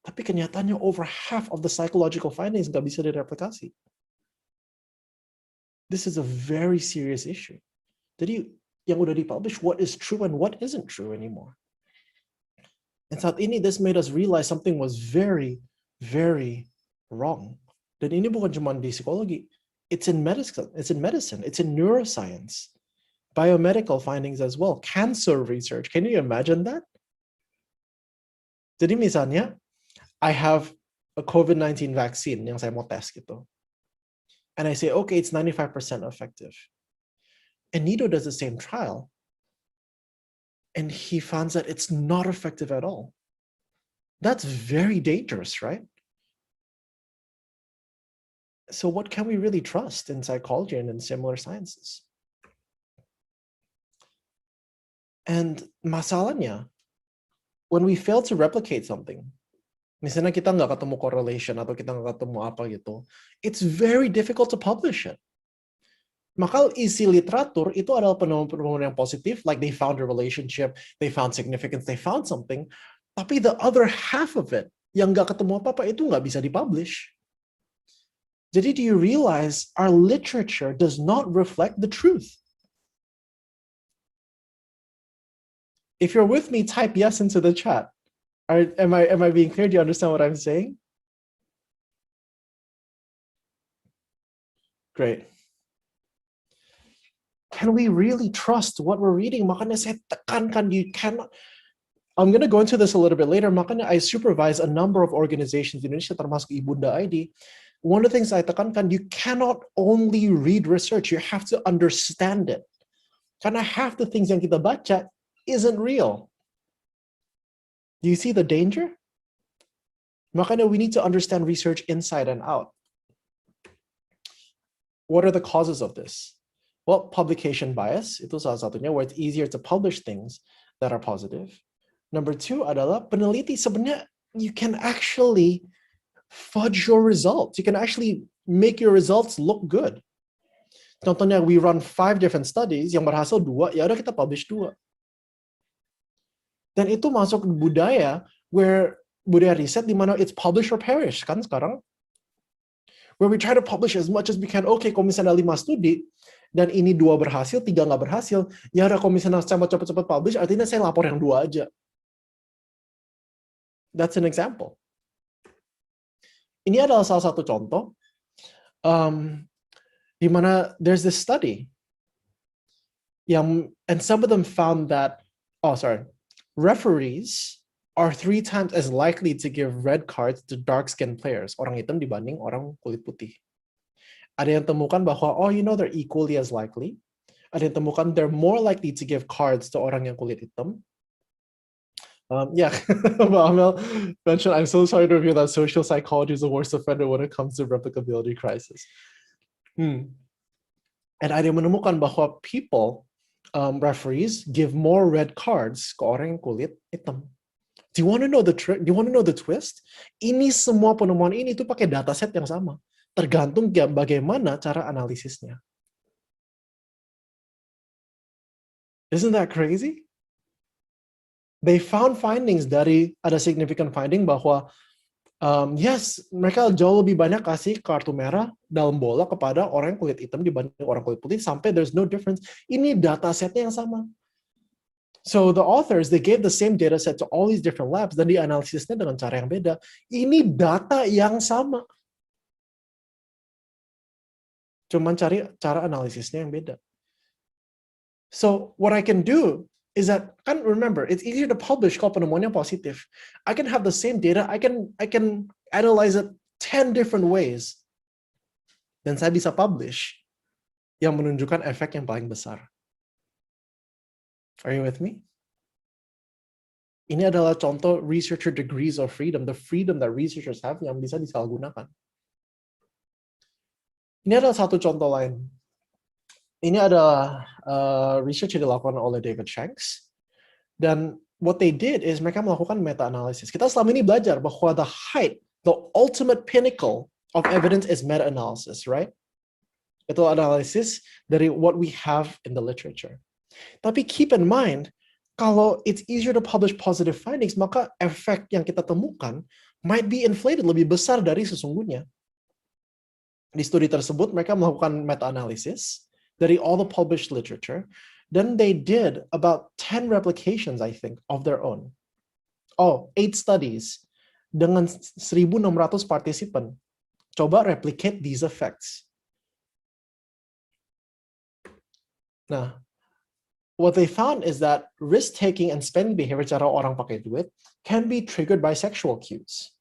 Tapi kenyataannya over half of the psychological findings nggak bisa direplikasi. This is a very serious issue. Jadi yang udah dipublish, what is true and what isn't true anymore. And saat ini, this made us realize something was very, very wrong. Dan ini bukan cuma di psikologi. It's in medicine, it's in neuroscience, biomedical findings as well, cancer research. Can you imagine that? Jadi misalnya, I have a COVID-19 vaccine yang saya mau tes gitu. And I say, okay, it's 95% effective. And Nido does the same trial. And he finds that it's not effective at all. That's very dangerous, right? So what can we really trust in psychology and in similar sciences? And masalahnya, when we fail to replicate something, misalnya kita nggak ketemu correlation atau kita nggak ketemu apa gitu, it's very difficult to publish it. Maka isi literatur itu adalah penemuan yang positif, like they found a relationship, they found significance, they found something, tapi the other half of it, yang nggak ketemu apa-apa, itu nggak bisa dipublish. Jadi do you realize our literature does not reflect the truth? If you're with me, type yes into the chat. Am I being clear? Do you understand what I'm saying? Great. Can we really trust what we're reading? Makanya saya tekankan, you cannot. I'm going to go into this a little bit later. Makanya I supervise a number of organizations in Indonesia, termasuk Ibunda ID. One of the things I tekankan, you cannot only read research, you have to understand it. Karena half the things yang kita baca isn't real. Do you see the danger? Makanya we need to understand research inside and out. What are the causes of this? Well, publication bias, itu salah satunya, where it's easier to publish things that are positive. Number two adalah peneliti sebenarnya, you can actually fudge your results. You can actually make your results look good. Contohnya, we run 5 different studies, yang berhasil 2, ya udah kita publish 2. Dan itu masuk budaya, where budaya riset di mana it's publish or perish, kan sekarang? Where we try to publish as much as we can. Okay, kalau misalnya 5 studi, dan ini 2 berhasil, 3 nggak berhasil, ya udah kalau misalnya saya mau cepat-cepat publish, artinya saya lapor yang 2 aja. That's an example. Ini adalah salah satu contoh, di mana there's this study, and some of them found that, referees are 3 times as likely to give red cards to dark-skinned players, orang hitam dibanding orang kulit putih. Ada yang temukan bahwa, they're equally as likely. Ada yang temukan they're more likely to give cards to orang yang kulit hitam. Yeah, Amel mentioned, I'm so sorry to reveal that social psychology is the worst offender when it comes to replicability crisis. And ada yang menemukan bahwa referees give more red cards ke orang yang kulit hitam. Do you want to know the trick? Do you want to know the twist? Ini semua penemuan ini tuh pakai dataset yang sama. Tergantung bagaimana cara analisisnya. Isn't that crazy? They found findings ada significant finding bahwa yes, mereka jauh lebih banyak kasih kartu merah dalam bola kepada orang kulit hitam dibanding orang kulit putih sampai there's no difference. Ini datasetnya yang sama. So the authors, they gave the same data set to all these different labs dan dianalisisnya dengan cara yang beda. Ini data yang sama. Cuman cari cara analisisnya yang beda. So what I can do is that, kan remember, it's easier to publish kalau penemuannya positif. I can have the same data, I can analyze it 10 different ways. Dan saya bisa publish yang menunjukkan efek yang paling besar. Are you with me? Ini adalah contoh researcher degrees of freedom, the freedom that researchers have yang bisa disalahgunakan. Ini adalah satu contoh lain. Ini adalah research yang dilakukan oleh David Shanks. Dan what they did is mereka melakukan meta-analysis. Kita selama ini belajar bahwa the height, the ultimate pinnacle of evidence is meta-analysis, right? Itu analisis dari what we have in the literature. Tapi keep in mind, kalau it's easier to publish positive findings, maka efek yang kita temukan might be inflated, lebih besar dari sesungguhnya. Di studi tersebut, mereka melakukan meta-analysis dari all the published literature. Then they did about 10 replications, I think, of their own. 8 studies dengan 1.600 partisipan. Coba replicate these effects. Nah, what they found is that risk-taking and spending behavior cara orang pakai duit can be triggered by sexual cues.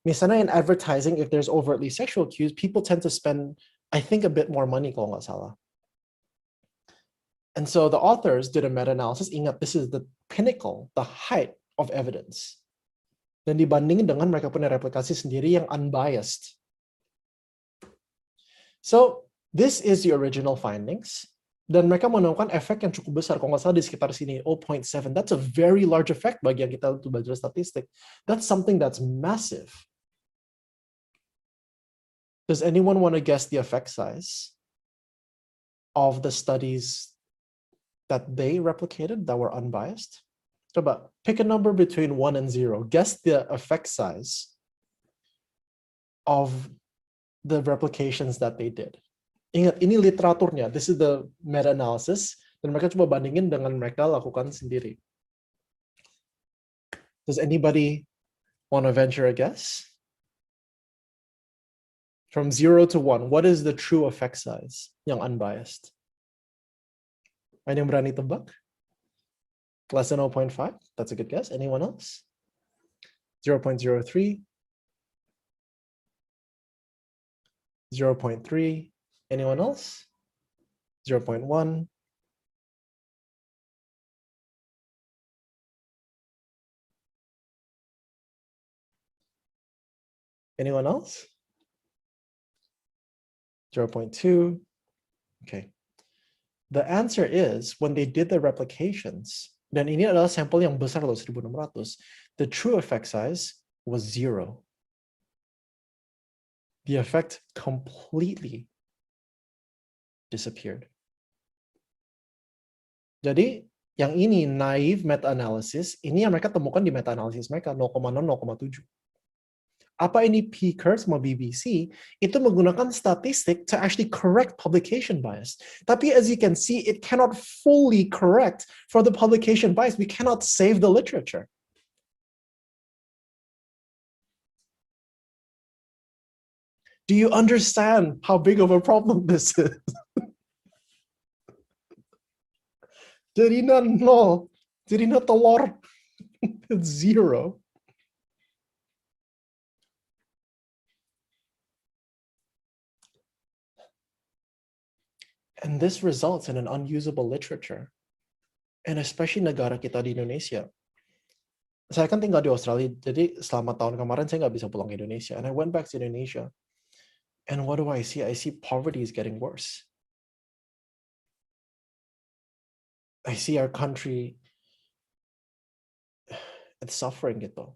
Misalnya in advertising, if there's overtly sexual cues, people tend to spend, I think, a bit more money kalau nggak salah. And so the authors did a meta-analysis. Ingat, this is the pinnacle, the height of evidence. Dan dibandingin dengan mereka punya replikasi sendiri yang unbiased. So this is the original findings. Dan mereka menemukan efek yang cukup besar. Kalau nggak salah di sekitar sini, 0.7. That's a very large effect bagi yang kita untuk belajar statistik. That's something that's massive. Does anyone want to guess the effect size of the studies that they replicated that were unbiased? Coba, pick a number between 1 and 0. Guess the effect size of the replications that they did. Ingat, ini literaturnya. This is the meta-analysis. Dan mereka coba bandingin dengan mereka lakukan sendiri. Does anybody want to venture a guess? From 0 to 1, what is the true effect size yang unbiased? Ada yang berani tebak? Less than 0.5? That's a good guess. Anyone else? 0.03? 0.3? Anyone else? 0.1? Anyone else? 0.2? Okay. The answer is, when they did the replications, dan ini adalah sampel yang besar loh, 1.600, the true effect size was 0. The effect completely disappeared. Jadi, yang ini naive meta-analysis, ini yang mereka temukan di meta-analysis mereka, 0,6, 0,7. Apa ini P-Curve sama BBC, itu menggunakan statistik to actually correct publication bias. Tapi as you can see, it cannot fully correct for the publication bias. We cannot save the literature. Do you understand how big of a problem this is? Jadi na nol, jadi na telur, it's 0. And this results in an unusable literature. And especially negara kita di Indonesia. Saya kan tinggal di Australia, jadi selama tahun kemarin saya nggak bisa pulang ke Indonesia. And I went back to Indonesia. And what do I see? I see poverty is getting worse. I see our country, it's suffering gitu.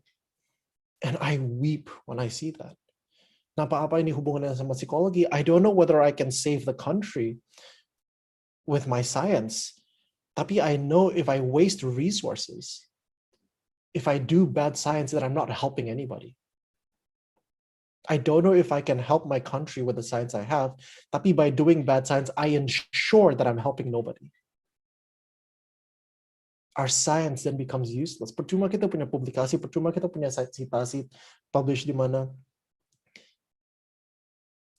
And I weep when I see that. Nah, apa ini hubungannya sama psikologi? I don't know whether I can save the country with my science. Tapi I know if I waste resources, if I do bad science, that I'm not helping anybody. I don't know if I can help my country with the science I have. Tapi by doing bad science, I ensure that I'm helping nobody. Our science then becomes useless. Percuma kita punya publikasi, percuma kita punya citasi, publish di mana.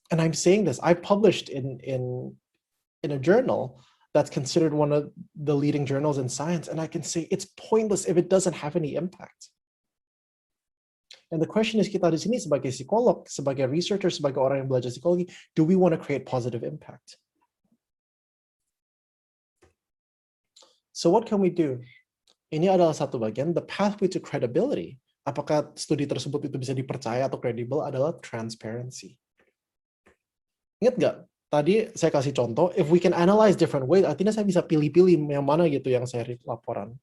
And I'm saying this, I published in a journal that's considered one of the leading journals in science, and I can say it's pointless if it doesn't have any impact. And the question is, kita di sini sebagai psikolog, sebagai researcher, sebagai orang yang belajar psikologi, do we want to create positive impact? So what can we do? Ini adalah satu bagian, the pathway to credibility. Apakah studi tersebut itu bisa dipercaya atau kredibel adalah transparency. Ingat nggak? Tadi saya kasih contoh, if we can analyze different ways, artinya saya bisa pilih-pilih yang mana gitu yang saya laporan.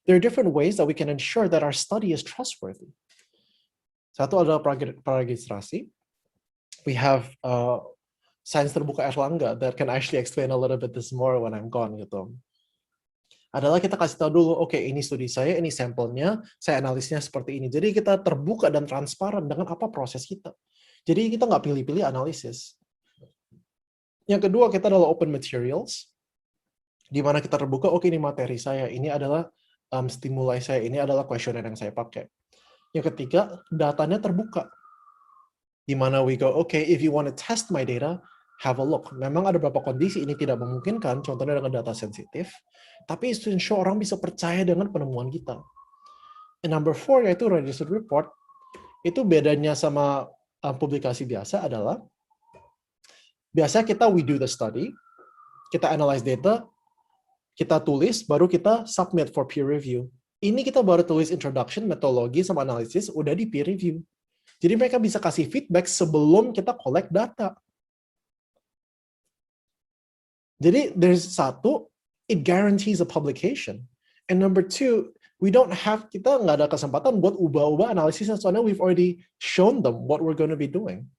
there are different ways that we can ensure that our study is trustworthy. Satu adalah praregistrasi. We have Sains Terbuka Erlangga that can actually explain a little bit this more when I'm gone gitu. Adalah kita kasih tahu dulu, oke, ini studi saya, ini sampelnya, saya analisnya seperti ini. Jadi kita terbuka dan transparan dengan apa proses kita. Jadi kita nggak pilih-pilih analisis. Yang kedua, kita adalah open materials, di mana kita terbuka, oke, ini materi saya, ini adalah stimuli saya, ini adalah kuesioner yang saya pakai. Yang ketiga, datanya terbuka. Di mana we go, okay, if you want to test my data, have a look. Memang ada beberapa kondisi ini tidak memungkinkan, contohnya dengan data sensitif, tapi to ensure orang bisa percaya dengan penemuan kita. And number 4, yaitu registered report, itu bedanya sama publikasi biasa adalah, biasa kita we do the study, kita analyze data, kita tulis, baru kita submit for peer review. Ini kita baru tulis introduction, metodologi, sama analisis, udah di peer review. Jadi mereka bisa kasih feedback sebelum kita collect data. Jadi there's satu, it guarantees a publication. And number 2, kita nggak ada kesempatan buat ubah-ubah analisisnya, soalnya we've already shown them what we're going to be doing.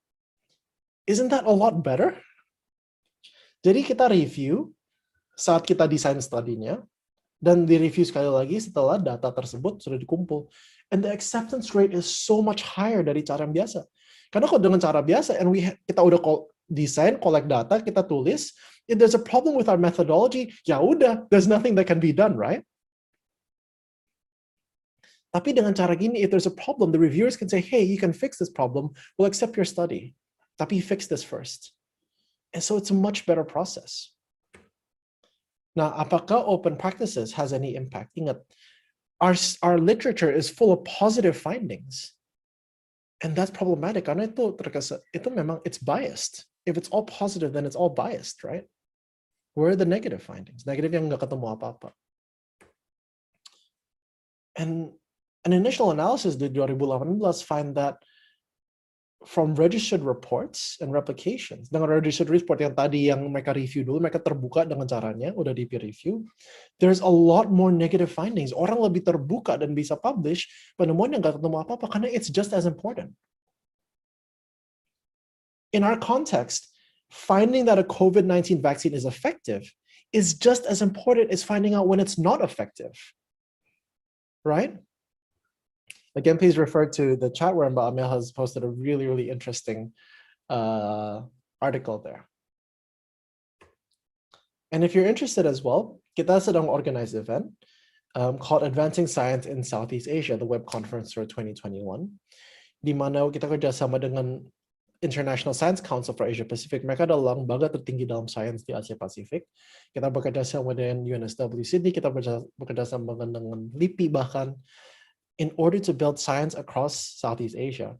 Isn't that a lot better? Jadi kita review saat kita desain studinya, dan di-review sekali lagi setelah data tersebut sudah dikumpul. And the acceptance rate is so much higher dari cara yang biasa. Karena kalau dengan cara biasa, and kita udah desain, collect data, kita tulis, if there's a problem with our methodology, ya udah, there's nothing that can be done, right? Tapi dengan cara gini, if there's a problem, the reviewers can say, hey, you can fix this problem, we'll accept your study. Tapi fix this first. And so it's a much better process. Nah, apakah open practices has any impact? Ingat, our literature is full of positive findings. And that's problematic, karena itu memang, it's biased. If it's all positive, then it's all biased, right? Where are the negative findings? Negative yang nggak ketemu apa-apa. And an initial analysis di 2018 find that from registered reports and replications, dengan registered report yang tadi yang mereka review dulu, mereka terbuka dengan caranya, udah di peer review, there's a lot more negative findings. Orang lebih terbuka dan bisa publish penemuan yang nggak ketemu apa-apa, karena it's just as important. In our context, finding that a COVID-19 vaccine is effective is just as important as finding out when it's not effective, right? Again, please refer to the chat where Mbak Amel has posted a really, really interesting article there. And if you're interested as well, kita sedang organize an event called Advancing Science in Southeast Asia, the web conference for 2021, di mana kita kerjasama dengan International Science Council for Asia Pacific. Mereka adalah lembaga tertinggi dalam sains di Asia Pasifik. Kita bekerjasama dengan UNSW Sydney, kita bekerjasama dengan LIPI bahkan, in order to build science across Southeast Asia.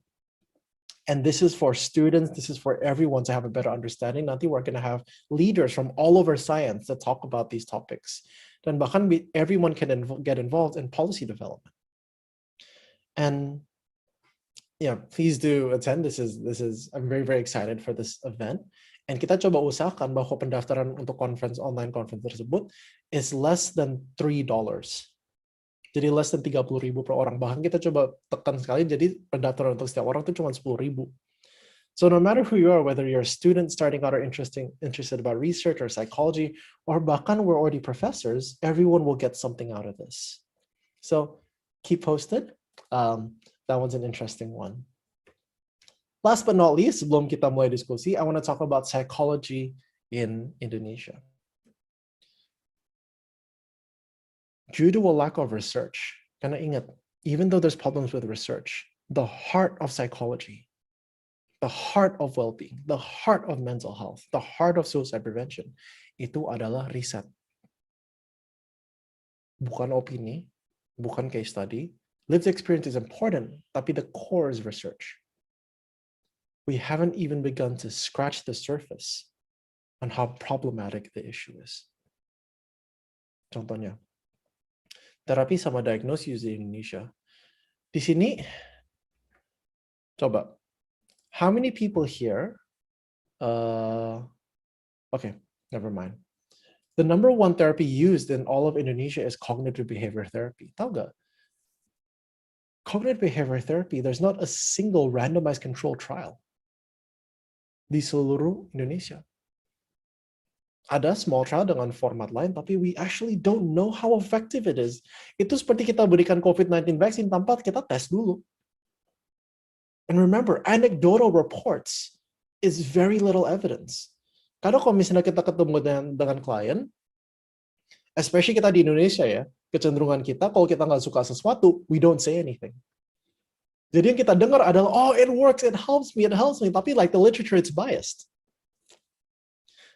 And this is for students, this is for everyone to have a better understanding. Nanti we're going to have leaders from all over science that talk about these topics. Dan bahkan everyone can get involved in policy development. And yeah, please do attend. I'm very, very excited for this event. And kita coba usahakan bahwa pendaftaran untuk online conference tersebut is less than $3. Jadi less than 30.000 per orang. Bahkan kita coba tekan sekali, jadi pendaftaran untuk setiap orang itu cuma 10.000. So no matter who you are, whether you're a student starting out or interested about research or psychology, or bahkan we're already professors, everyone will get something out of this. So keep posted. That one's an interesting one. Last but not least, sebelum kita mulai diskusi, I want to talk about psychology in Indonesia. Due to a lack of research, karena ingat, even though there's problems with research, the heart of psychology, the heart of well-being, the heart of mental health, the heart of suicide prevention, itu adalah riset. Bukan opini, bukan case study. Lived experience is important, tapi the core is research. We haven't even begun to scratch the surface on how problematic the issue is. Contohnya, terapi sama diagnosis di Indonesia. Di sini, coba, how many people here, okay, never mind. The number one therapy used in all of Indonesia is cognitive behavior therapy. Tahu gak? Cognitive behavior therapy, there's not a single randomized controlled trial di seluruh Indonesia. Ada small trial dengan format lain, tapi we actually don't know how effective it is. Itu seperti kita berikan COVID-19 vaksin tanpa kita tes dulu. And remember, anecdotal reports is very little evidence. Karena kalau misalnya kita ketemu dengan klien, especially kita di Indonesia ya, kecenderungan kita kalau kita nggak suka sesuatu, we don't say anything. Jadi yang kita dengar adalah, oh it works, it helps me, tapi like the literature, it's biased.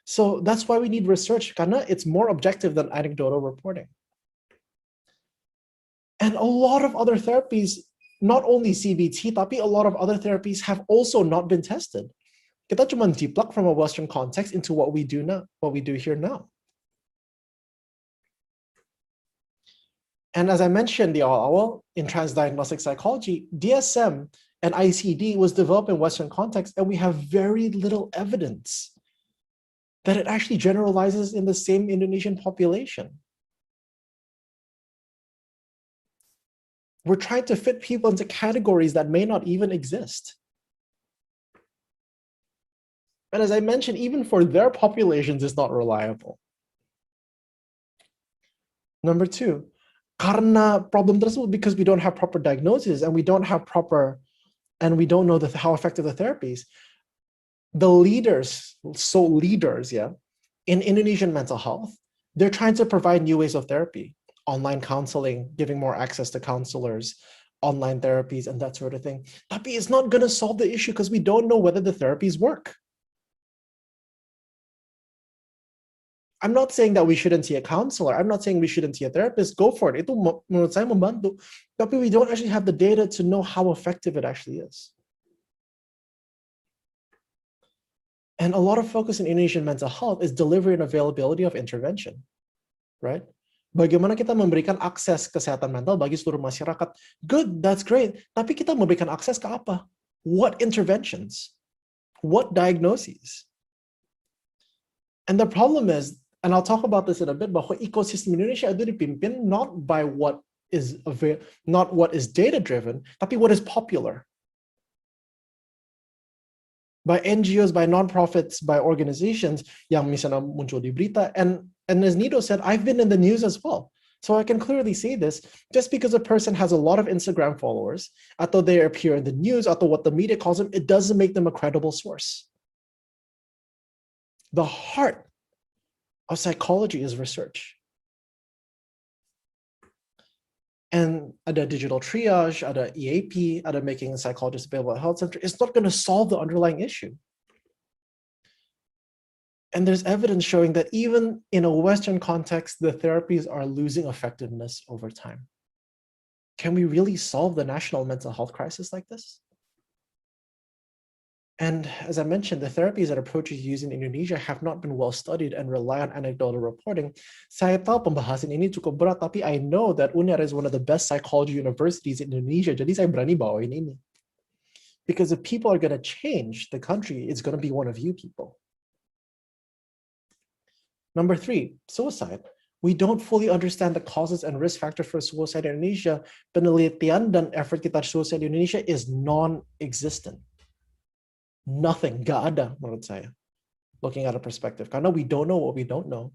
So that's why we need research, karena it's more objective than anecdotal reporting. And a lot of other therapies, not only CBT, tapi a lot of other therapies have also not been tested. Kita cuma jiplak from a Western context into what we do now, what we do here now. And as I mentioned, the awal in transdiagnostic psychology, DSM and ICD was developed in Western context, and we have very little evidence that it actually generalizes in the same Indonesian population. We're trying to fit people into categories that may not even exist. And as I mentioned, even for their populations, it's not reliable. Number two, karena problem tersebut, because we don't have proper diagnosis and we don't know how effective the therapies, the leaders, yeah, in Indonesian mental health, they're trying to provide new ways of therapy, online counseling, giving more access to counselors, online therapies, and that sort of thing. Tapi it's not going to solve the issue because we don't know whether the therapies work. I'm not saying that we shouldn't see a counselor. I'm not saying we shouldn't see a therapist. Go for it. Itu menurut saya membantu. Tapi we don't actually have the data to know how effective it actually is. And a lot of focus in Indonesian mental health is delivery and availability of intervention, right? Bagaimana kita memberikan akses kesehatan mental bagi seluruh masyarakat? Good, that's great. Tapi kita memberikan akses ke apa? What interventions? What diagnoses? And the problem is, and I'll talk about this in a bit, bahwa ekosistem Indonesia itu dipimpin not by what is data-driven, tapi what is popular. By NGOs, by nonprofits, by organizations yang misalnya muncul di berita. And as Nido said, I've been in the news as well. So I can clearly say this, just because a person has a lot of Instagram followers, atau they appear in the news, atau what the media calls them, it doesn't make them a credible source. The heart of psychology is research. And ada digital triage, ada EAP, ada making psychologists available at health center. It's not going to solve the underlying issue. And there's evidence showing that even in a Western context, the therapies are losing effectiveness over time. Can we really solve the national mental health crisis like this? And as I mentioned, the therapies and approaches used in Indonesia have not been well studied and rely on anecdotal reporting. Saya tahu pembahasan ini cukup berat, tapi I know that UNER is one of the best psychology universities in Indonesia, jadi saya berani bawain ini. Because if people are going to change the country, it's going to be one of you people. Number three, suicide. We don't fully understand the causes and risk factors for suicide in Indonesia. Penelitian dan effort kita suicide in Indonesia is non-existent. Nothing, gak ada menurut saya, looking at a perspective. Karena we don't know what we don't know.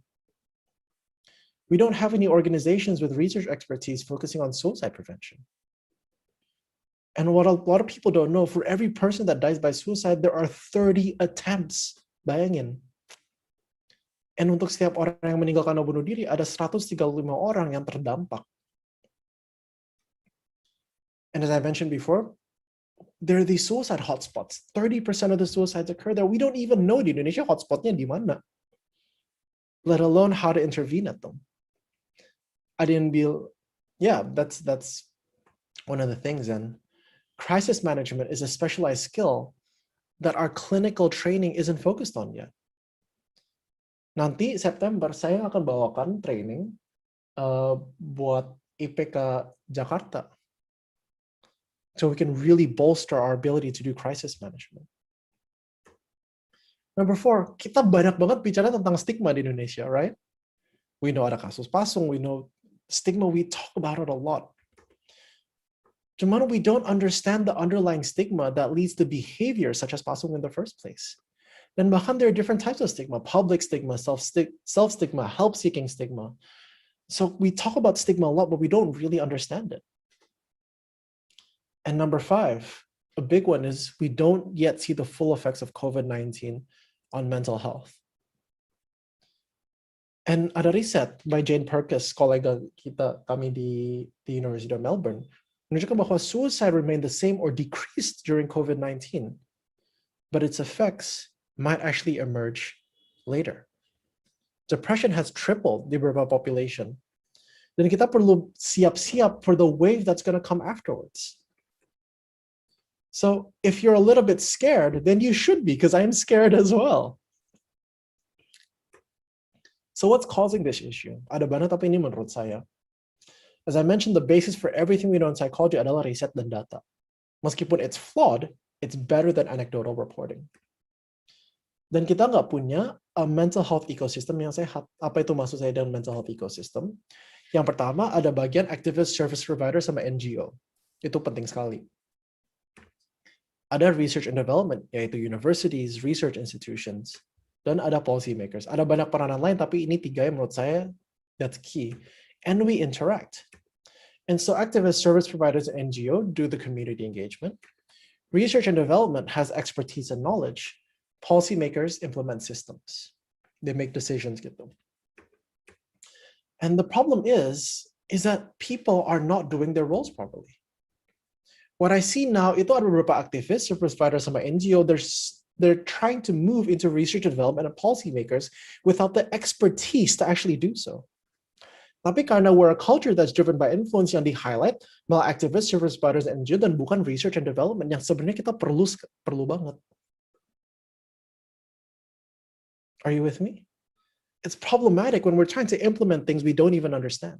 We don't have any organizations with research expertise focusing on suicide prevention. And what a lot of people don't know, for every person that dies by suicide, there are 30 attempts. Bayangin. And untuk setiap orang yang meninggal karena bunuh diri, ada 135 orang yang terdampak. And as I mentioned before, there are these suicide hotspots. 30% of the suicides occur there. We don't even know di Indonesia hotspotnya di mana, let alone how to intervene at them. That's one of the things. And crisis management is a specialized skill that our clinical training isn't focused on yet. Nanti September saya akan bawakan training buat IPK Jakarta. So we can really bolster our ability to do crisis management. Number 4, kita banyak banget bicara tentang stigma di Indonesia, right? We know ada kasus pasung, we know stigma, we talk about it a lot. Cuman we don't understand the underlying stigma that leads to behavior such as pasung in the first place. Then bahkan there are different types of stigma: public stigma, self-stigma, help-seeking stigma. So we talk about stigma a lot, but we don't really understand it. And number 5, a big one, is we don't yet see the full effects of COVID-19 on mental health. And ada riset by Jane Perkins, kolega kami di University of Melbourne, menunjukkan bahwa suicide remained the same or decreased during COVID-19, but its effects might actually emerge later. Depression has tripled di beberapa population. Dan kita perlu siap-siap for the wave that's going to come afterwards. So if you're a little bit scared, then you should be, because I'm scared as well. So what's causing this issue? Ada banyak tapi ini menurut saya. As I mentioned, the basis for everything we know in psychology adalah riset dan data. Meskipun it's flawed, it's better than anecdotal reporting. Dan kita nggak punya a mental health ecosystem yang sehat. Apa itu maksud saya dengan mental health ecosystem? Yang pertama, ada bagian activist service provider sama NGO. Itu penting sekali. Ada research and development, yaitu universities, research institutions, dan ada policy makers. Ada banyak peranan lain, tapi ini 3 yang menurut saya that's key. And we interact. And so activist service providers and NGO do the community engagement. Research and development has expertise and knowledge. Policymakers implement systems. They make decisions gitu. And the problem is that people are not doing their roles properly. What I see now, itu ada beberapa aktivis, service providers sama NGO, they're trying to move into research and development and policymakers without the expertise to actually do so. Tapi karena we're a culture that's driven by influence yang di-highlight, malah activists, service providers, and NGO, dan bukan research and development yang sebenarnya kita perlu banget. Are you with me? It's problematic when we're trying to implement things we don't even understand.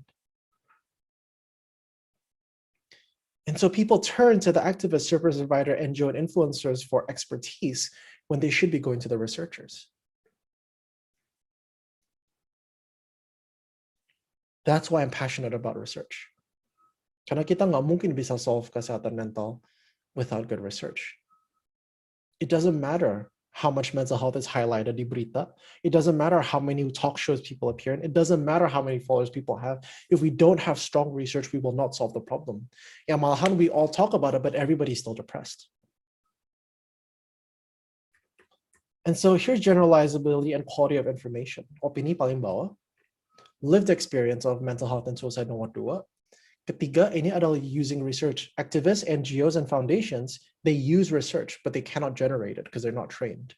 And so people turn to the activist, service provider, NGO, and influencers for expertise when they should be going to the researchers. That's why I'm passionate about research. Karena kita nggak mungkin bisa solve kesehatan mental without good research. It doesn't matter how much mental health is highlighted di berita. It doesn't matter how many talk shows people appear in. It doesn't matter how many followers people have. If we don't have strong research, we will not solve the problem. Ya malahan we all talk about it, but everybody's still depressed. And so here's generalizability and quality of information. Opini paling bawah. Lived experience of mental health and suicide nomor 2. Ketiga, ini adalah using research. Activists, NGOs, and foundations, they use research, but they cannot generate it because they're not trained.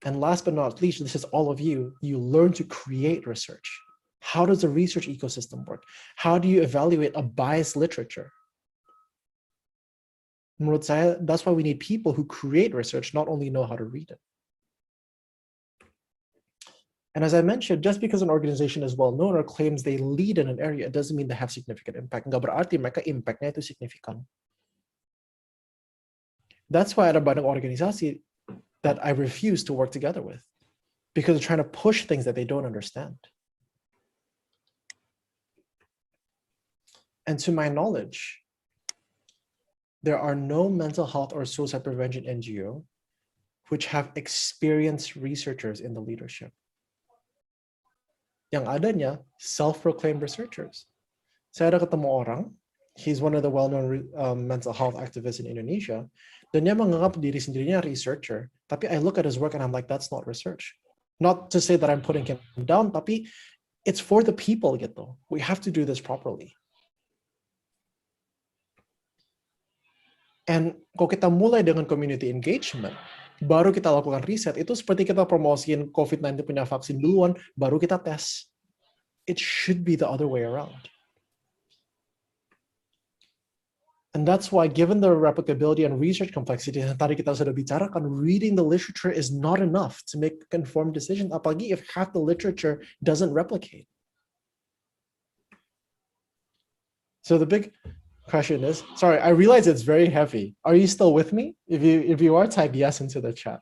And last but not least, this is all of you. You learn to create research. How does the research ecosystem work? How do you evaluate a biased literature? Menurut saya, that's why we need people who create research, not only know how to read it. And as I mentioned, just because an organization is well known or claims they lead in an area, it doesn't mean they have significant impact. Nggak berarti mereka impactnya itu signifikan. That's why ada banyak organisasi that I refuse to work together with, because they're trying to push things that they don't understand. And to my knowledge, there are no mental health or suicide prevention NGO which have experienced researchers in the leadership. Yang adanya self-proclaimed researchers. Saya ada ketemu orang, he's one of the well-known mental health activists in Indonesia, dan dia menganggap diri sendirinya researcher, tapi I look at his work and I'm like, that's not research. Not to say that I'm putting him down, tapi it's for the people gitu. We have to do this properly. And kalau kita mulai dengan community engagement, baru kita lakukan riset, itu seperti kita promosiin COVID-19 punya vaksin duluan, baru kita tes. It should be the other way around. And that's why, given the replicability and research complexity yang tadi kita sudah bicarakan, reading the literature is not enough to make informed decisions, apalagi if half the literature doesn't replicate. So the big question is, sorry, I realize it's very heavy. Are you still with me? If you are, type yes into the chat.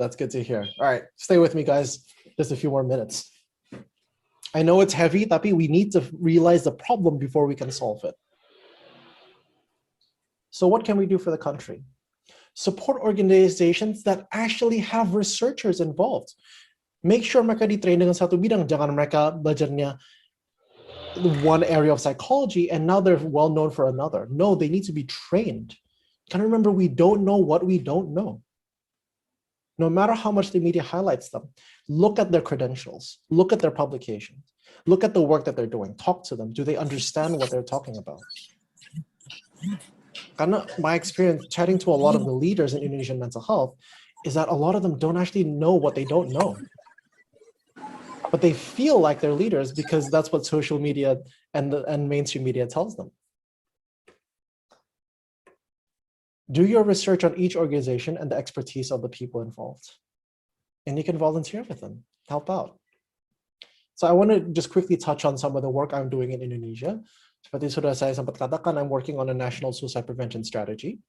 That's good to hear. All right, stay with me, guys. Just a few more minutes. I know it's heavy, tapi we need to realize the problem before we can solve it. So what can we do for the country? Support organizations that actually have researchers involved. Make sure mereka di-train dengan satu bidang. Jangan mereka belajarnya one area of psychology and now they're well known for another. No, they need to be trained. Can I remember, we don't know what we don't know. No matter how much the media highlights them, look at their credentials, look at their publications, look at the work that they're doing, talk to them. Do they understand what they're talking about? My experience chatting to a lot of the leaders in Indonesian mental health is that a lot of them don't actually know what they don't know. But they feel like they're leaders because that's what social media and mainstream media tells them. Do your research on each organization and the expertise of the people involved. And you can volunteer with them, help out. So I want to just quickly touch on some of the work I'm doing in Indonesia. Seperti sudah saya sempat katakan, I'm working on a national suicide prevention strategy.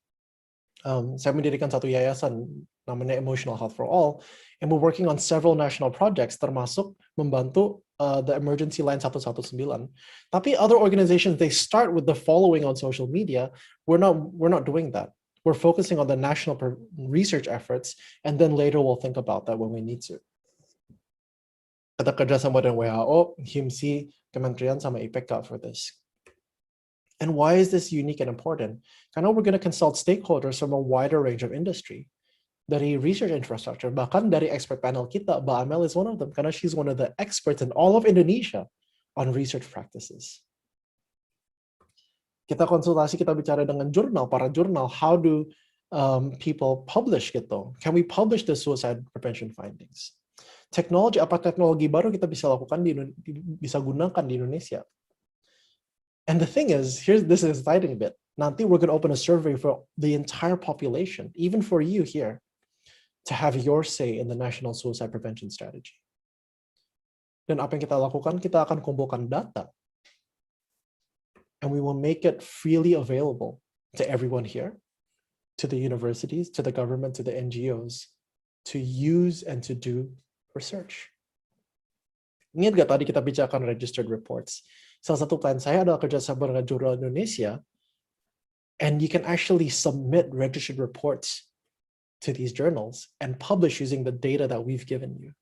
Saya mendirikan satu yayasan namanya Emotional Health for All, and we're working on several national projects termasuk membantu the emergency line 119. Tapi other organizations, they start with the following on social media. We're not doing that. We're focusing on the national research efforts, and then later we'll think about that when we need to. Kita kerjasama dengan WHO, HIMSI, Kementerian sama IPK for this. And why is this unique and important? I know we're going to consult stakeholders from a wider range of industry. Dari research infrastructure, bahkan dari expert panel kita, Mbak Amel is one of them, karena she's one of the experts in all of Indonesia on research practices. Kita konsultasi, kita bicara dengan jurnal, para jurnal, how do people publish gitu? Can we publish the suicide prevention findings? Teknologi, apa teknologi baru kita bisa lakukan bisa gunakan di Indonesia? And the thing is, this is exciting bit. Nanti we're going to open a survey for the entire population, even for you here, to have your say in the national suicide prevention strategy. Dan apa yang kita lakukan, kita akan kumpulkan data, and we will make it freely available to everyone here, to the universities, to the government, to the NGOs, to use and to do research. Ingat gak tadi kita bicarakan registered reports? Salah satu plan saya adalah kerjasama dengan Jurnal Indonesia, and you can actually submit registered reports to these journals and publish using the data that we've given you.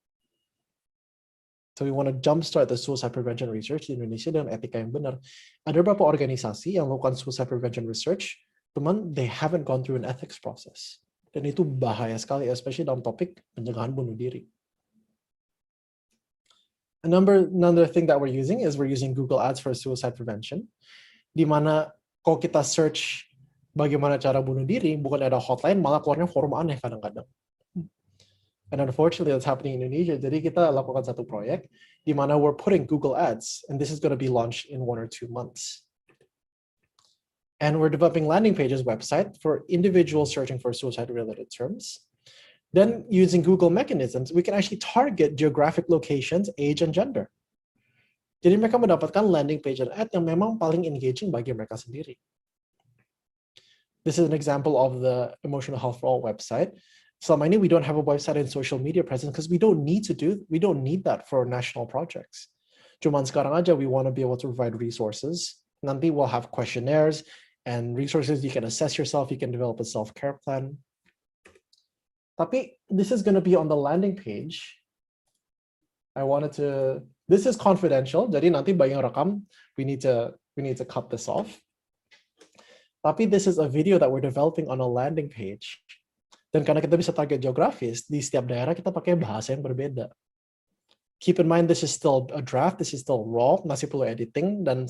So we want to jumpstart the suicide prevention research di Indonesia dengan etika yang benar. Ada beberapa organisasi yang melakukan suicide prevention research, teman, they haven't gone through an ethics process. Dan itu bahaya sekali, especially dalam topik pencegahan bunuh diri. Another thing that we're using Google Ads for suicide prevention. Di mana kalau kita search bagaimana cara bunuh diri, bukan ada hotline, malah keluarnya forum aneh kadang-kadang. And unfortunately, that's happening in Indonesia. Jadi kita lakukan satu proyek di mana we're putting Google Ads, and this is going to be launched in 1 or 2 months. And we're developing landing pages website for individuals searching for suicide-related terms. Then using Google mechanisms, we can actually target geographic locations, age, and gender. Jadi mereka mendapatkan landing page and ad yang memang paling engaging bagi mereka sendiri. This is an example of the Emotional Health for All website. Selama ini we don't have a website and social media presence because we don't need that for national projects. Cuman sekarang aja we want to be able to provide resources. Nanti we'll have questionnaires and resources you can assess yourself, you can develop a self-care plan. Tapi this is going to be on the landing page. This is confidential, jadi nanti bagi yang rekam, we need to cut this off. Tapi this is a video that we're developing on a landing page. Dan karena kita bisa target geografis, di setiap daerah kita pakai bahasa yang berbeda. Keep in mind, this is still a draft, this is still raw, masih perlu editing, dan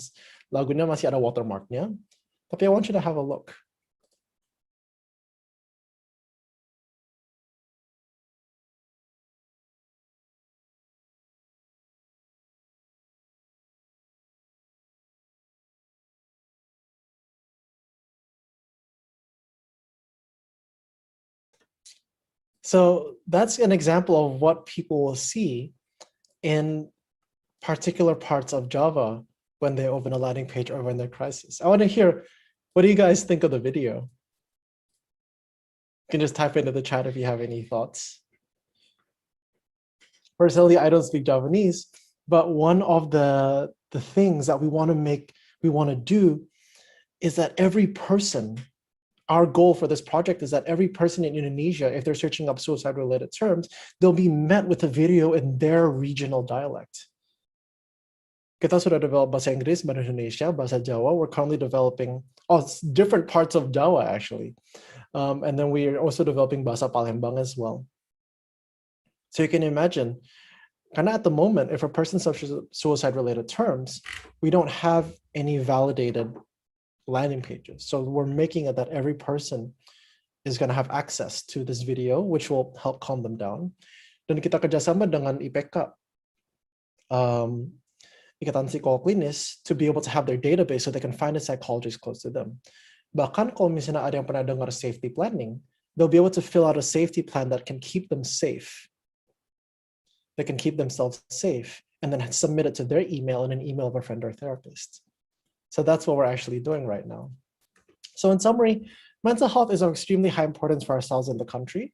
lagunya masih ada watermarknya. Tapi I want you to have a look. So that's an example of what people will see in particular parts of Java when they open a landing page or when they're crisis. I want to hear, what do you guys think of the video? You can just type into the chat if you have any thoughts. Personally, I don't speak Javanese, but one of the things that we want to do is that every person, our goal for this project is that every person in Indonesia, if they're searching up suicide-related terms, they'll be met with a video in their regional dialect. Kita sudah develop bahasa Inggris, bahasa Indonesia, bahasa Jawa. We're currently developing different parts of Jawa, actually. And then we are also developing bahasa Palembang as well. So you can imagine, karena at the moment, if a person suffers suicide-related terms, we don't have any validated landing pages. So we're making it that every person is going to have access to this video, which will help calm them down. Dan kita kerjasama dengan IPK, Ikatan Psikolog Klinis, to be able to have their database so they can find a psychologist close to them. Bahkan kalau misalnya ada yang pernah dengar safety planning, they'll be able to fill out a safety plan that can keep them safe. They can keep themselves safe and then submit it to their email and an email of a friend or therapist. So that's what we're actually doing right now. So in summary, mental health is of extremely high importance for ourselves in the country.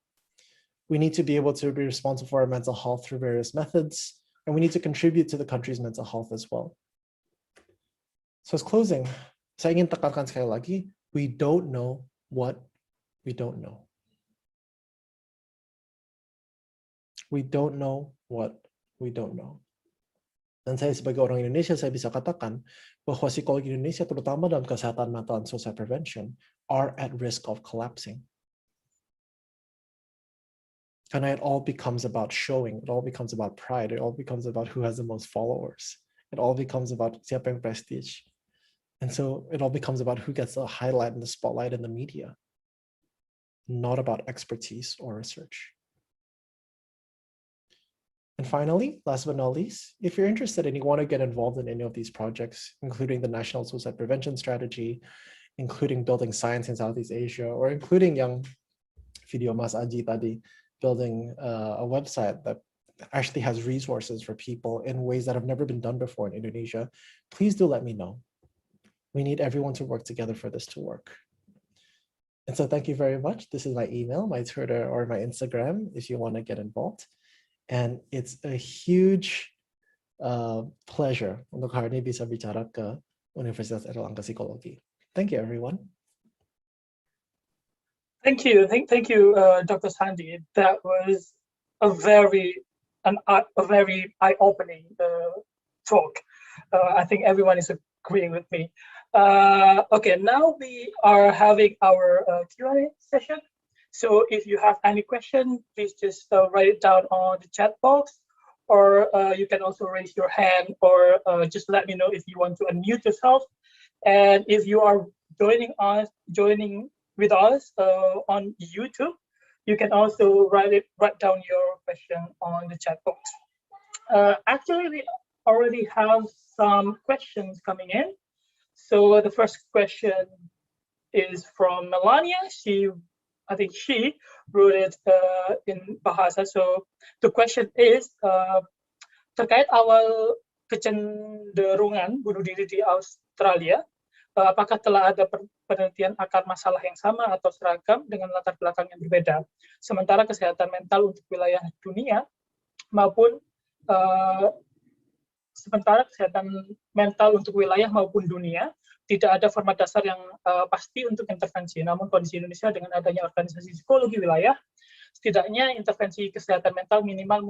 We need to be able to be responsible for our mental health through various methods, and we need to contribute to the country's mental health as well. So as closing, saya ingin tekankan sekali lagi, we don't know what we don't know. We don't know what we don't know. Dan saya sebagai orang Indonesia, saya bisa katakan bahwa psikologi Indonesia, terutama dalam kesehatan mental and suicide prevention, are at risk of collapsing. Karena it all becomes about showing, it all becomes about pride, it all becomes about who has the most followers. It all becomes about siapa yang prestige. And so it all becomes about who gets the highlight and the spotlight in the media, not about expertise or research. And finally, last but not least, if you're interested and you want to get involved in any of these projects, including the National Suicide Prevention Strategy, including building science in Southeast Asia, or including yang video Mas Aji tadi, building a website that actually has resources for people in ways that have never been done before in Indonesia, please do let me know. We need everyone to work together for this to work. And so thank you very much. This is my email, my Twitter, or my Instagram if you want to get involved. And it's a huge pleasure untuk hari ini bisa bicara ke Universitas Erlangga Psikologi. Thank you, everyone. Thank you, Dr. Sandy. That was a very eye-opening talk. I think everyone is agreeing with me. Okay, now we are having our Q&A session. So if you have any question, please just write it down on the chat box, or you can also raise your hand, or just let me know if you want to unmute yourself. And if you are joining with us on YouTube, you can also write down your question on the chat box. Actually, we already have some questions coming in. So the first question is from Melania. I think she wrote it in Bahasa. So the question is, terkait awal kecenderungan bunuh diri di Australia, apakah telah ada penelitian akar masalah yang sama atau seragam dengan latar belakang yang berbeda? Sementara kesehatan mental untuk wilayah dunia maupun dunia tidak ada format dasar yang pasti untuk intervensi. Namun kondisi Indonesia dengan adanya organisasi psikologi wilayah, setidaknya intervensi kesehatan mental minimal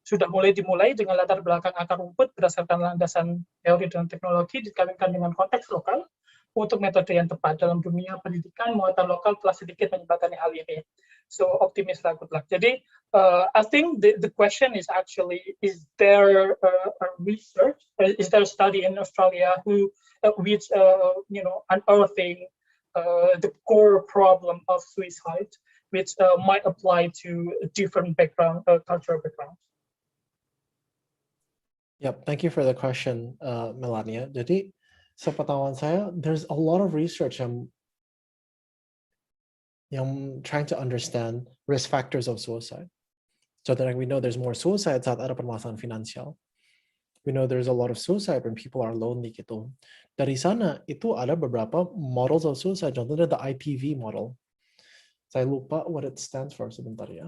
sudah mulai dimulai dengan latar belakang akar rumput berdasarkan landasan teori dan teknologi dikawinkan dengan konteks lokal untuk metode yang tepat. Dalam dunia pendidikan, muatan lokal telah sedikit menyebatani hal ini. So optimis lah, good luck. Jadi I think the question is actually, is there a research, is there a study in Australia which unearthing the core problem of suicide, which might apply to different cultural backgrounds? Yep, thank you for the question, Melania. Jadi, sepengetahuan saya, there's a lot of research yang trying to understand risk factors of suicide. So that we know there's more suicide saat ada permasalahan finansial. We know there's a lot of suicide when people are lonely gitu. Dari sana itu ada beberapa models of suicide. Contohnya the IPV model. Saya lupa what it stands for sebentar ya.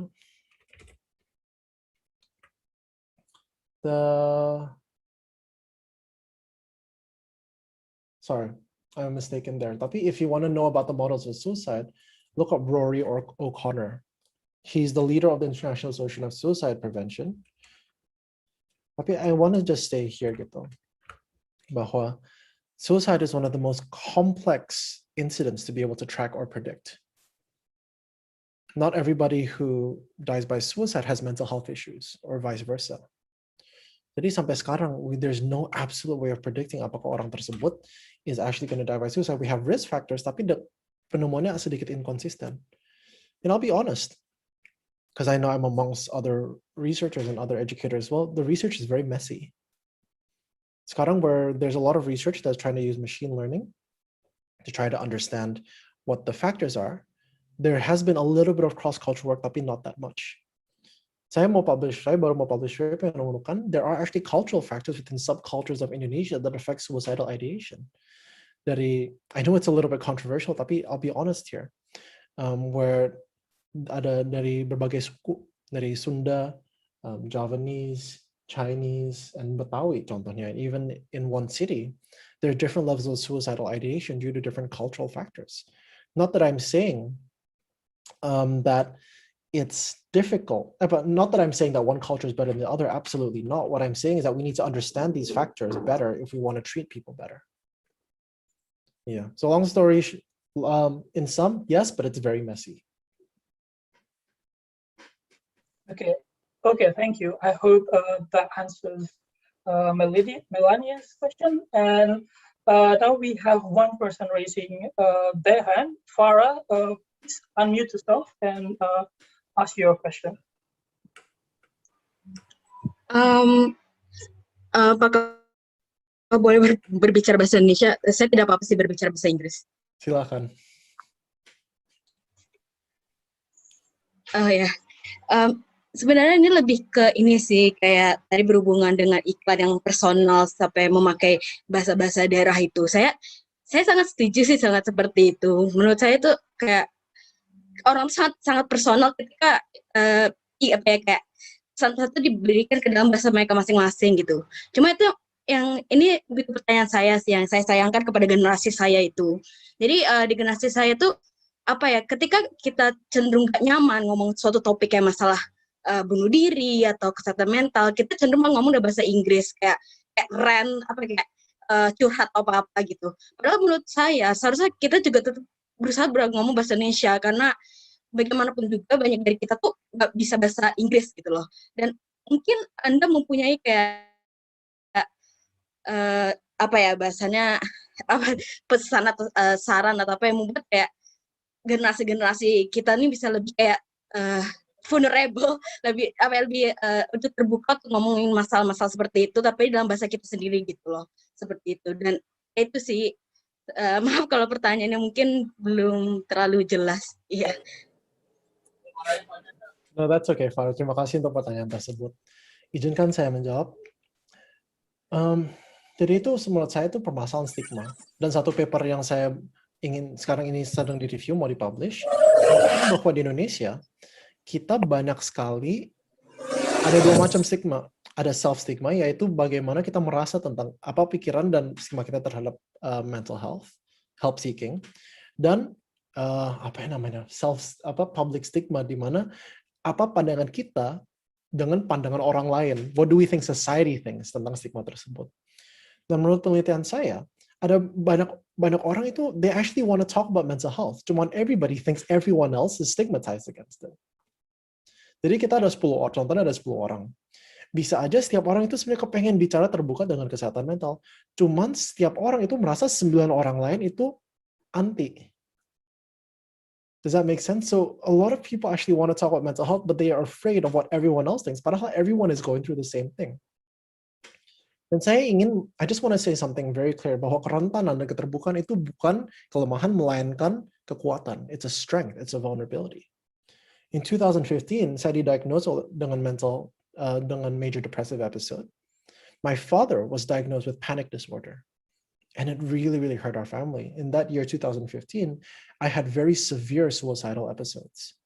Sorry, I'm mistaken there. Tapi if you want to know about the models of suicide, look up Rory or O'Connor. He's the leader of the International Association of Suicide Prevention. Tapi I want to just stay here gitu, bahwa suicide is one of the most complex incidents to be able to track or predict. Not everybody who dies by suicide has mental health issues or vice versa. Jadi sampai sekarang, there's no absolute way of predicting apakah orang tersebut is actually going to die by suicide. We have risk factors, tapi penemuannya sedikit inconsistent. And I'll be honest, because I know I'm amongst other researchers and other educators. Well, the research is very messy. Sekarang where there's a lot of research that's trying to use machine learning to try to understand what the factors are, there has been a little bit of cross-cultural work, tapi not that much. Saya baru mau publish paper yang menemukan there are actually cultural factors within subcultures of Indonesia that affect suicidal ideation. I know it's a little bit controversial, tapi I'll be honest here, where ada dari berbagai suku, dari Sunda, Javanese, Chinese, and Betawi contohnya, even in one city, there are different levels of suicidal ideation due to different cultural factors. Not that I'm saying that it's difficult, but not that I'm saying that one culture is better than the other, absolutely not. What I'm saying is that we need to understand these factors better if we want to treat people better. Yeah, so long story, in some, yes, but it's very messy. Okay, thank you. I hope that answers Melania's question. And now we have one person raising their hand. Farah, please unmute yourself and ask your question. Apakah boleh berbicara bahasa Indonesia? Saya tidak apa-apa sih berbicara bahasa Inggris. Silakan. Ya. Sebenarnya ini lebih ke ini sih, kayak tadi berhubungan dengan iklan yang personal sampai memakai bahasa-bahasa daerah itu. Saya sangat setuju sih, sangat seperti itu. Menurut saya itu kayak orang sangat personal ketika kayak satu-satu diberikan ke dalam bahasa mereka masing-masing gitu. Cuma itu yang ini begitu pertanyaan saya sih, yang saya sayangkan kepada generasi saya itu. Jadi di generasi saya tuh apa ya, ketika kita cenderung gak nyaman ngomong suatu topik kayak masalah bunuh diri atau kesehatan mental, kita cenderung ngomong udah bahasa Inggris kayak rant curhat apa gitu. Padahal menurut saya seharusnya kita juga tetap berusaha ngomong bahasa Indonesia, karena bagaimanapun juga banyak dari kita tuh nggak bisa bahasa Inggris gitu loh. Dan mungkin Anda mempunyai kayak bahasanya pesan atau saran atau apa yang membuat kayak generasi kita ini bisa lebih kayak vulnerable, lebih untuk terbuka untuk ngomongin masalah-masalah seperti itu, tapi dalam bahasa kita sendiri gitu loh, seperti itu. Dan itu sih, maaf kalau pertanyaannya mungkin belum terlalu jelas. Iya. No, that's okay, Farah. Terima kasih untuk pertanyaan tersebut. Izinkan saya menjawab. Jadi itu menurut saya itu permasalahan stigma. Dan satu paper yang saya sekarang ini sedang di-review, mau di-publish, bahwa di Indonesia, kita banyak sekali, ada dua macam stigma. Ada self-stigma, yaitu bagaimana kita merasa tentang apa pikiran dan stigma kita terhadap mental health, help seeking. Dan public stigma, di mana apa pandangan kita dengan pandangan orang lain. What do we think society thinks tentang stigma tersebut? Dan menurut penelitian saya, ada banyak orang itu, they actually want to talk about mental health. Cuman everybody thinks everyone else is stigmatized against it. Jadi kita ada 10 orang, contohnya ada 10 orang. Bisa aja setiap orang itu sebenarnya kepengen bicara terbuka dengan kesehatan mental. Cuman setiap orang itu merasa 9 orang lain itu anti. Does that make sense? So a lot of people actually want to talk about mental health, but they are afraid of what everyone else thinks. Padahal everyone is going through the same thing. Dan I just want to say something very clear, bahwa kerentanan dan keterbukaan itu bukan kelemahan, melainkan kekuatan. It's a strength, it's a vulnerability. In 2015, saya didiagnosed dengan dengan major depressive episode. My father was diagnosed with panic disorder. And it really, really hurt our family. In that year, 2015, I had very severe suicidal episodes.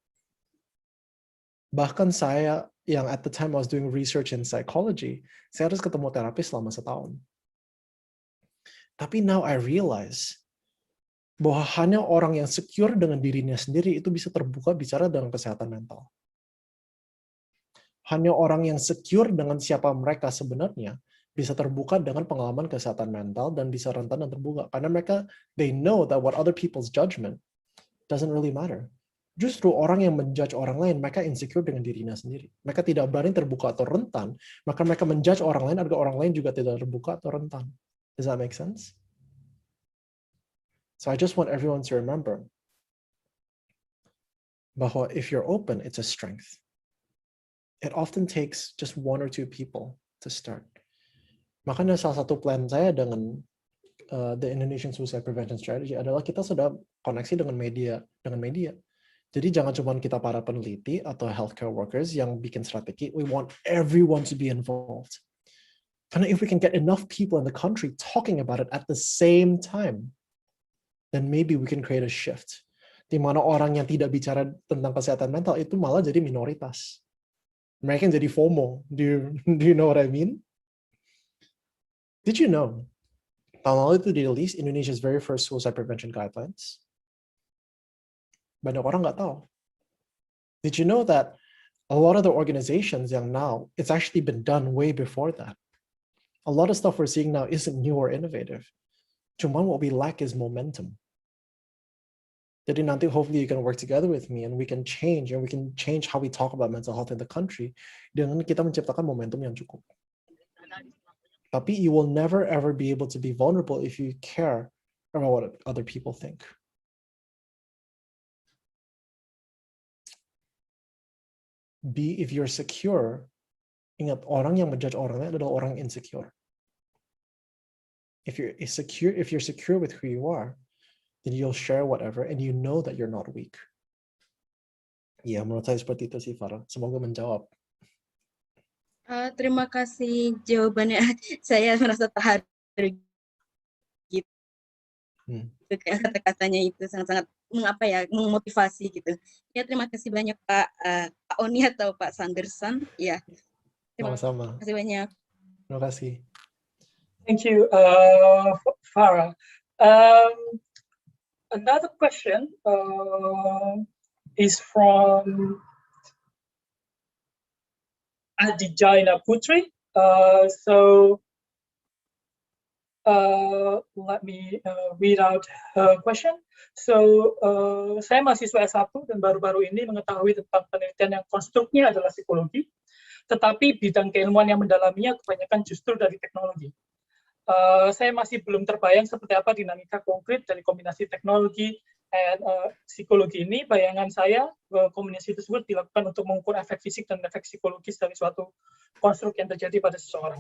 Bahkan saya yang at the time I was doing research in psychology, saya harus ketemu terapis selama setahun. Tapi now I realize bahwa hanya orang yang secure dengan dirinya sendiri itu bisa terbuka bicara dengan kesehatan mental. Hanya orang yang secure dengan siapa mereka sebenarnya bisa terbuka dengan pengalaman kesehatan mental dan bisa rentan dan terbuka. Karena mereka, they know that what other people's judgment doesn't really matter. Justru orang yang menjudge orang lain, mereka insecure dengan dirinya sendiri. Mereka tidak berani terbuka atau rentan, maka mereka menjudge orang lain agar orang lain juga tidak terbuka atau rentan. Does that make sense? So I just want everyone to remember bahwa if you're open, it's a strength. It often takes just one or two people to start. Makanya salah satu plan saya dengan the Indonesian Suicide Prevention Strategy adalah kita sudah koneksi dengan media. Jadi jangan cuma kita para peneliti atau healthcare workers yang bikin strategi. We want everyone to be involved. Karena if we can get enough people in the country talking about it at the same time, then maybe we can create a shift. Di mana orang yang tidak bicara tentang kesehatan mental itu malah jadi minoritas. Mereka yang jadi FOMO. Do you know what I mean? Did you know? Tahun lalu itu dirilis Indonesia's very first suicide prevention guidelines. Banyak orang nggak tahu. Did you know that a lot of the organizations yang now, it's actually been done way before that. A lot of stuff we're seeing now isn't new or innovative. Cuman what we lack is momentum. Jadi nanti hopefully you can work together with me and we can change how we talk about mental health in the country dengan kita menciptakan momentum yang cukup. Tapi you will never ever be able to be vulnerable if you care about what other people think. If you're secure, ingat orang yang menjudge orang lain adalah orang insecure. If you're secure with who you are, then you'll share whatever and you know that you're not weak. Ya, menurut saya seperti itu sih, Farah. Semoga menjawab. Terima kasih jawabannya. Saya merasa terharu gitu. Kayak kata-katanya itu sangat-sangat memotivasi gitu. Ya, terima kasih banyak Pak Onie atau Pak Sandersan. Ya. Terima kasih banyak. Terima kasih. Thank you, Farah. Another question is from Adijana Putri. Let me read out her question. Saya mahasiswa S1 dan baru-baru ini mengetahui tentang penelitian yang konstruknya adalah psikologi, tetapi bidang keilmuan yang mendalaminya kebanyakan justru dari teknologi. Saya masih belum terbayang seperti apa dinamika konkret dari kombinasi teknologi dan psikologi ini. Bayangan saya, kombinasi tersebut dilakukan untuk mengukur efek fisik dan efek psikologis dari suatu konstruk yang terjadi pada seseorang.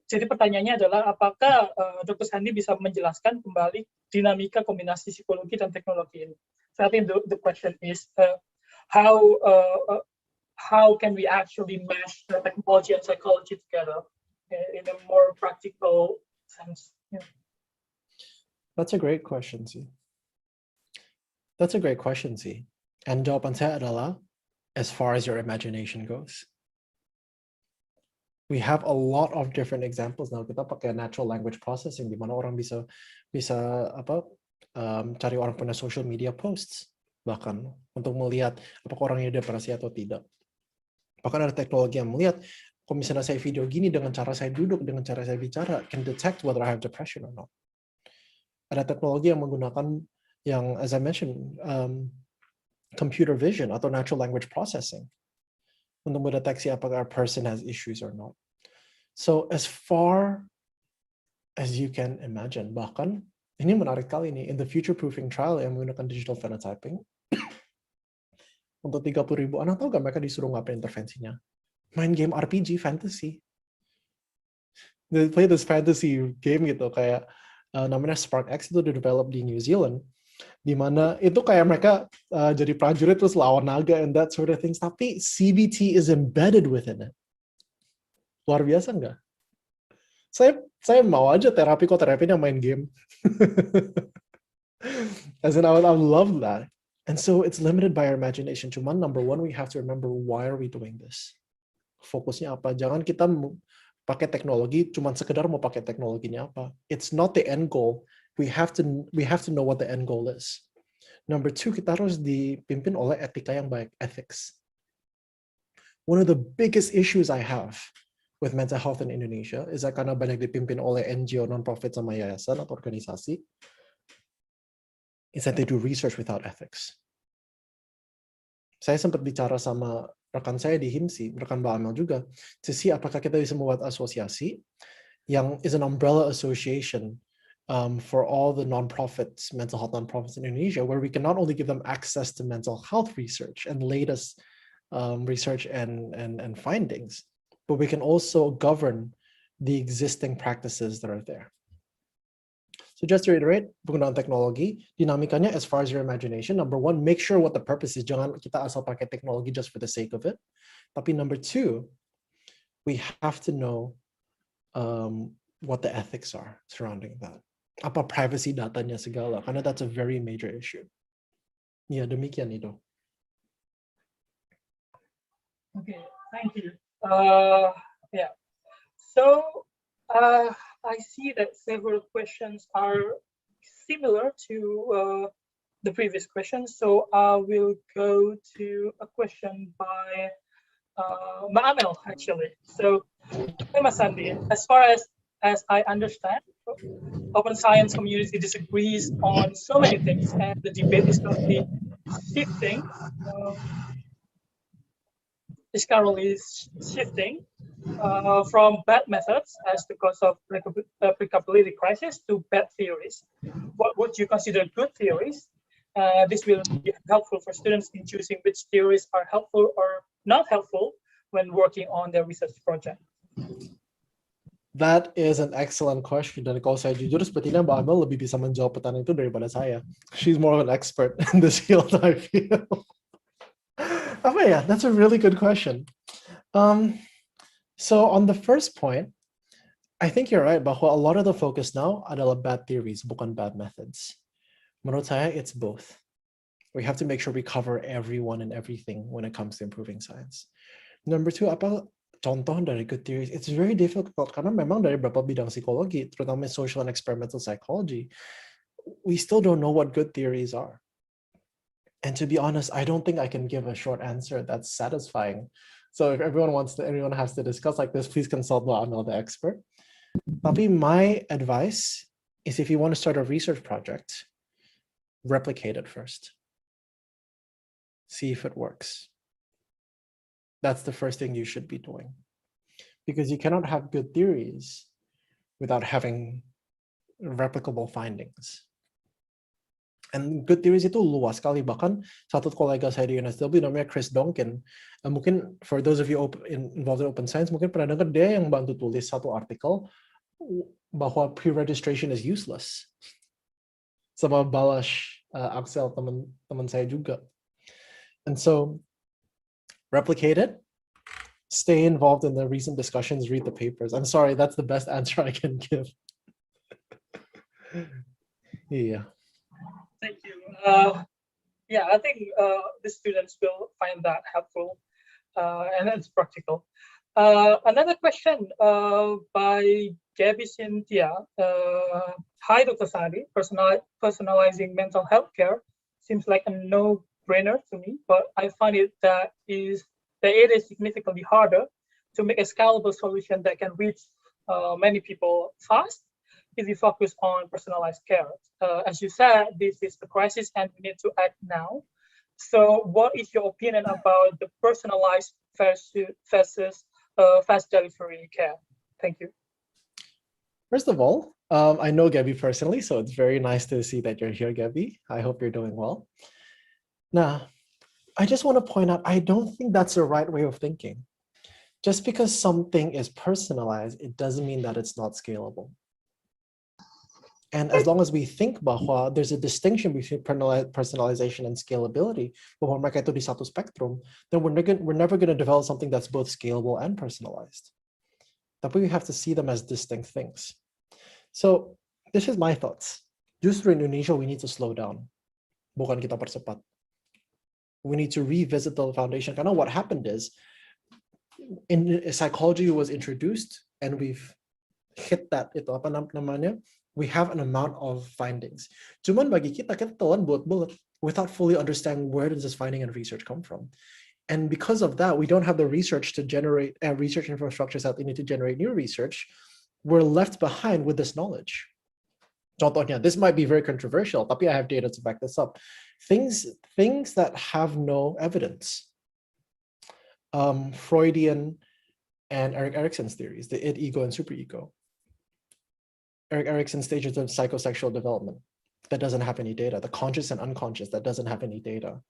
Jadi pertanyaannya adalah, apakah Dr. Sandi bisa menjelaskan kembali dinamika kombinasi psikologi dan teknologi ini? So I think the question is, how can we actually mash the technology and psychology together in a more practical sense? Yeah. That's a great question, sih. And jawaban saya adalah, as far as your imagination goes. We have a lot of different examples now. Kita pakai natural language processing, di mana orang bisa cari orang punya social media posts, bahkan untuk melihat apakah orangnya depresi atau tidak. Bahkan ada teknologi yang melihat, kalau misalnya saya video gini dengan cara saya duduk, dengan cara saya bicara, can detect whether I have depression or not. Ada teknologi yang menggunakan yang, as I mentioned, computer vision atau natural language processing untuk mendeteksi apakah a person has issues or not. So as far as you can imagine, bahkan ini menarik kali nih, in the future proofing trial yang menggunakan digital phenotyping, untuk 30.000 anak, tahu gak mereka disuruh ngapain intervensinya? Main game RPG fantasy. They play this fantasy game gitu, kayak namanya Spark X, itu di-develop di New Zealand, di mana itu kayak mereka jadi prajurit terus lawan naga and that sort of things, tapi CBT is embedded within it. Luar biasa nggak? Saya mau aja terapinya main game. As in, I would love that. And so it's limited by our imagination. Cuman number one, we have to remember why are we doing this? Fokusnya apa? Jangan kita pakai teknologi cuman sekedar mau pakai teknologinya apa. It's not the end goal. We have to know what the end goal is. Number two, kita harus dipimpin oleh etika yang baik, ethics. One of the biggest issues I have with mental health in Indonesia is that karena banyak dipimpin oleh NGO, non-profit sama yayasan atau organisasi, is that they do research without ethics. Saya sempat bicara sama rekan saya di HIMSI, rekan Mbak Amel juga, to see apakah kita bisa membuat asosiasi yang is an umbrella association for all the non-profits, mental health non-profits in Indonesia, where we can not only give them access to mental health research and latest research and findings, but we can also govern the existing practices that are there. So just to reiterate, penggunaan teknologi, dinamikanya as far as your imagination. Number one, make sure what the purpose is. Jangan kita asal pakai teknologi just for the sake of it. Tapi number two, we have to know what the ethics are surrounding that. Apa privacy datanya segala, karena that's a very major issue. Ya, demikian itu. Okay, thank you. Yeah. So I see that several questions are similar to the previous questions. So I will go to a question by Ma'amel, actually. So, Mas Sandi, as far as I understand, open science community disagrees on so many things, and the debate is currently shifting. From bad methods as the cause of replicability crisis to bad theories. What would you consider good theories? This will be helpful for students in choosing which theories are helpful or not helpful when working on their research project. That is an excellent question. Dan kalau saya jujur, sepertinya Mbak Amel lebih bisa menjawab pertanyaan itu daripada saya. She's more of an expert in this field, I feel. Oh yeah, that's a really good question. So on the first point, I think you're right, bahwa a lot of the focus now adalah bad theories, bukan bad methods. Menurut saya, it's both. We have to make sure we cover everyone and everything when it comes to improving science. Number two, apa contoh dari good theories? It's very difficult karena memang dari beberapa bidang psikologi, terutama social and experimental psychology, we still don't know what good theories are. And to be honest, I don't think I can give a short answer that's satisfying. So if everyone has to discuss like this, please consult the expert. Tapi my advice is if you want to start a research project, replicate it first. See if it works. That's the first thing you should be doing. Because you cannot have good theories without having replicable findings. And good theories itu luas sekali. Bahkan satu kolega saya di UNSW namanya Chris Donkin. Mungkin for those of you involved in open science, mungkin pernah dengar dia yang bantu tulis satu artikel bahwa pre-registration is useless. Sama Balash Axel, teman saya juga. And so, replicate it, stay involved in the recent discussions, read the papers. I'm sorry, that's the best answer I can give. Yeah. Thank you. Yeah, I think the students will find that helpful and it's practical. Another question by Gabby Cynthia. Hi, Dr. Sandi. Personalizing mental health care seems like a no-brainer to me, but I find it that it is significantly harder to make a scalable solution that can reach many people fast if you focus on personalized care. As you said, this is a crisis and we need to act now. So what is your opinion about the personalized versus fast delivery care? Thank you. First of all, I know Gabby personally, so it's very nice to see that you're here, Gabby. I hope you're doing well. Now, I just want to point out, I don't think that's the right way of thinking. Just because something is personalized, it doesn't mean that it's not scalable. And as long as we think bahwa there's a distinction between personalization and scalability, bahwa mereka itu di satu spectrum, then we're never going to develop something that's both scalable and personalized. But we have to see them as distinct things. So this is my thoughts. Justru in Indonesia, we need to slow down. Bukan kita percepat. We need to revisit the foundation. Kind of what happened is, in psychology was introduced, and we've hit that. Itu apa namanya? We have an amount of findings. Cuman bagi kita telan bulat-bulat without fully understanding where does this finding and research come from. And because of that, we don't have the research to generate research infrastructures that we need to generate new research. We're left behind with this knowledge. Contohnya, this might be very controversial, tapi I have data to back this up. Things that have no evidence. Freudian and Erickson's theories, the id, ego, and superego. Erickson's stages of psychosexual development, that doesn't have any data. The conscious and unconscious, that doesn't have any data.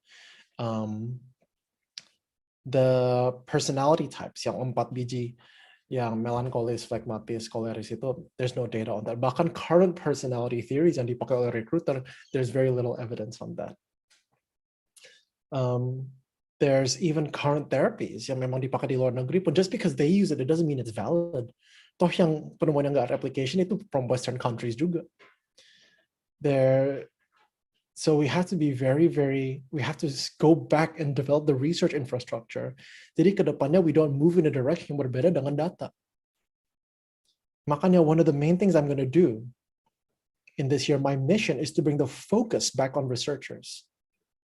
The personality types, yang 4 biji, yang melancholis, phlegmatis, choleris itu, there's no data on that. Bahkan current personality theories yang dipakai oleh recruiter, there's very little evidence on that. There's even current therapies yang memang dipakai di luar negeri, but just because they use it, it doesn't mean it's valid. Toh yang penemuan yang nggak replication itu from Western countries juga. So we have to be we have to go back and develop the research infrastructure. Jadi kedepannya we don't move in a direction yang berbeda dengan data. Makanya one of the main things I'm going to do in this year, my mission is to bring the focus back on researchers.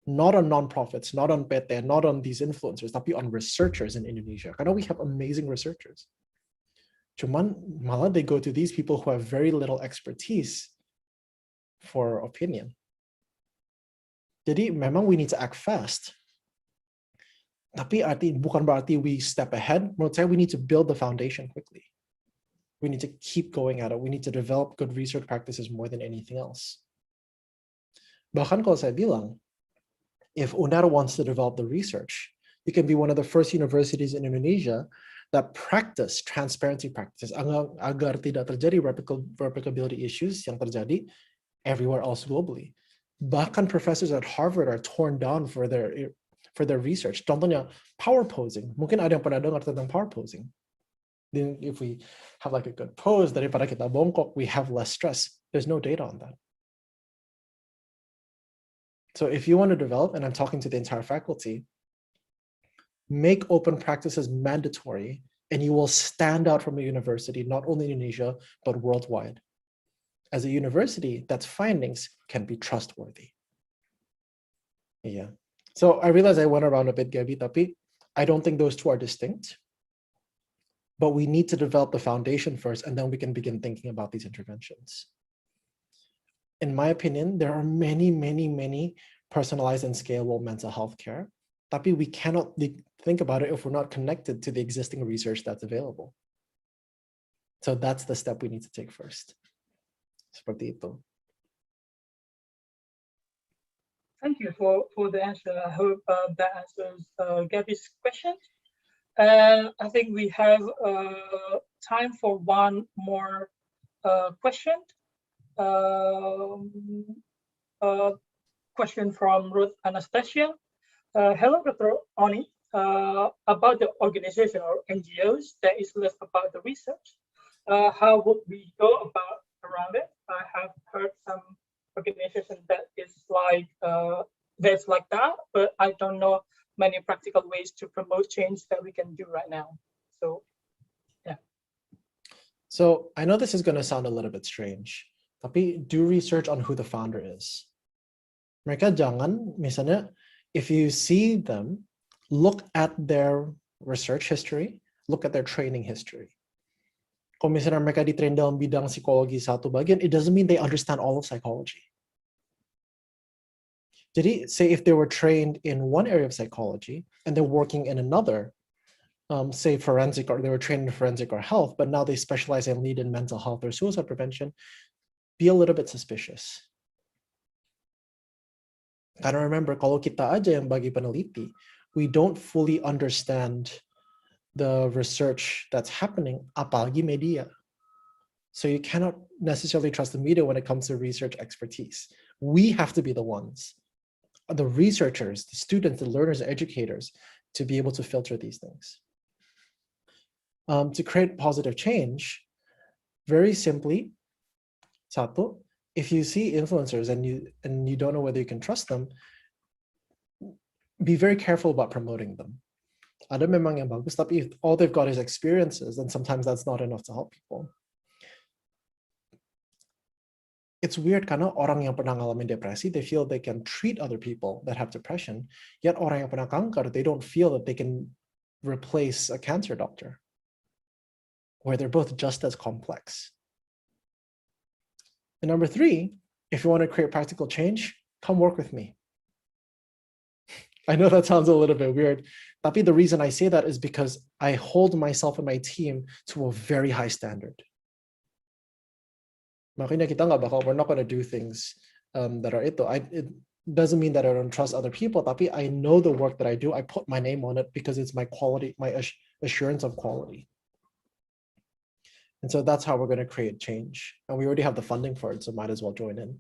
Not on nonprofits, not on PT, not on these influencers, tapi on researchers in Indonesia. Karena we have amazing researchers. Cuman malah they go to these people who have very little expertise for opinion. Jadi memang we need to act fast. Tapi bukan berarti we step ahead. Menurut saya we need to build the foundation quickly. We need to keep going at it. We need to develop good research practices more than anything else. Bahkan kalau saya bilang, if UNER wants to develop the research, you can be one of the first universities in Indonesia that practice transparency practices agar tidak terjadi replicability issues yang terjadi everywhere else globally. Bahkan professors at Harvard are torn down for their research. Contohnya power posing. Mungkin ada yang pernah dengar tentang power posing. Then if we have like a good pose, daripada kita bongkok, we have less stress. There's no data on that. So if you want to develop, and I'm talking to the entire faculty, make open practices mandatory, and you will stand out from a university, not only in Indonesia, but worldwide. As a university, that's findings can be trustworthy. Yeah. So I realize I went around a bit, Gabi, tapi I don't think those two are distinct. But we need to develop the foundation first, and then we can begin thinking about these interventions. In my opinion, there are many, many, many personalized and scalable mental health care. Tapi we cannot think about it if we're not connected to the existing research that's available. So that's the step we need to take first. Seperti itu. Thank you for the answer. I hope that answers Gabby's question. I think we have time for one more question. Question from Ruth Anastasia. Hello, Dr. Onie. About the organization or NGOs that is less about the research, how would we go about around it? I have heard some organization that is like that's like that, but I don't know many practical ways to promote change that we can do right now. So, yeah. So I know this is going to sound a little bit strange, tapi do research on who the founder is. Mereka jangan, misalnya, if you see them, look at their research history, look at their training history. Kalau misalnya mereka ditrain dalam bidang psikologi satu bagian, it doesn't mean they understand all of psychology. Jadi, say if they were trained in one area of psychology and they're working in another, say forensic, or they were trained in forensic or health, but now they specialize and lead in mental health or suicide prevention, be a little bit suspicious. Karena remember, kalau kita aja yang bagi peneliti, we don't fully understand the research that's happening, apalagi media. So you cannot necessarily trust the media when it comes to research expertise. We have to be the ones, the researchers, the students, the learners, the educators, to be able to filter these things. To create positive change, very simply, satu, if you see influencers and you don't know whether you can trust them, be very careful about promoting them. Ada memang yang bagus, tapi if all they've got is experiences, then sometimes that's not enough to help people. It's weird karena orang yang pernah ngalamin depresi, they feel they can treat other people that have depression, yet orang yang pernah kanker, they don't feel that they can replace a cancer doctor, where they're both just as complex. And number 3, if you want to create practical change, come work with me. I know that sounds a little bit weird, tapi the reason I say that is because I hold myself and my team to a very high standard. Makanya kita nggak bakal, we're not going to do things that are itu. It doesn't mean that I don't trust other people, tapi I know the work that I do, I put my name on it because it's my quality, my assurance of quality. And so that's how we're going to create change. And we already have the funding for it, so might as well join in.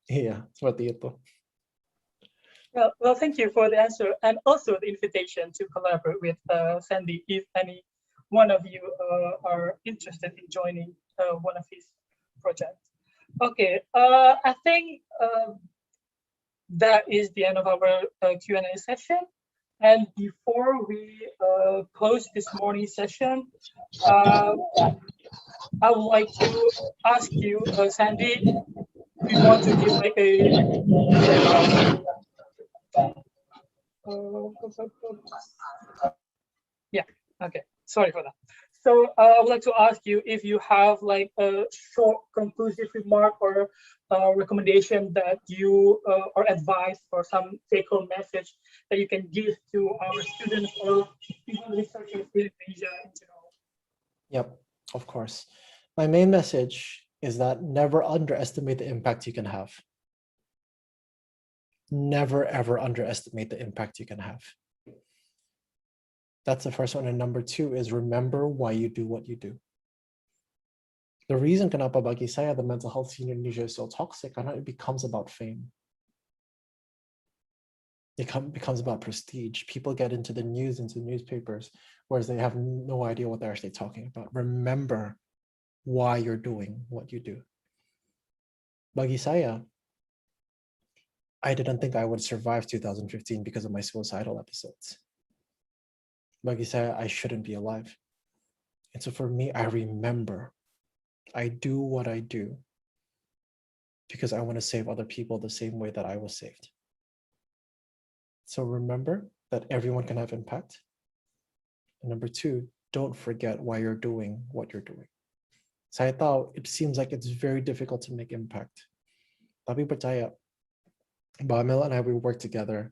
Yeah, seperti itu. Well, thank you for the answer and also the invitation to collaborate with Sandy if any one of you are interested in joining one of his projects. Okay, I think that is the end of our Q&A session. And before we close this morning session, I would like to ask you, Sandy, if you want to give like a yeah, okay, sorry for that. So I would like to ask you if you have like a short conclusive remark or recommendation that you or advice or some take-home message that you can give to our students or even researchers in Asia in general. Yep, of course. My main message is that never underestimate the impact you can have. Never ever underestimate the impact you can have. That's the first one. And number 2 is remember why you do what you do. The reason kenapa bagi saya the mental health scene in Indonesia is so toxic, karena it becomes about fame. It becomes about prestige. People get into the news, into newspapers, whereas they have no idea what they're actually talking about. Remember why you're doing what you do. Bagi saya, I didn't think I would survive 2015 because of my suicidal episodes. Bagi saya, I shouldn't be alive. And so for me, I remember, I do what I do because I want to save other people the same way that I was saved. So remember that everyone can have impact. And number 2, don't forget why you're doing what you're doing. Saya tahu it seems like it's very difficult to make impact. Tapi percaya, Bamil and I, we work together.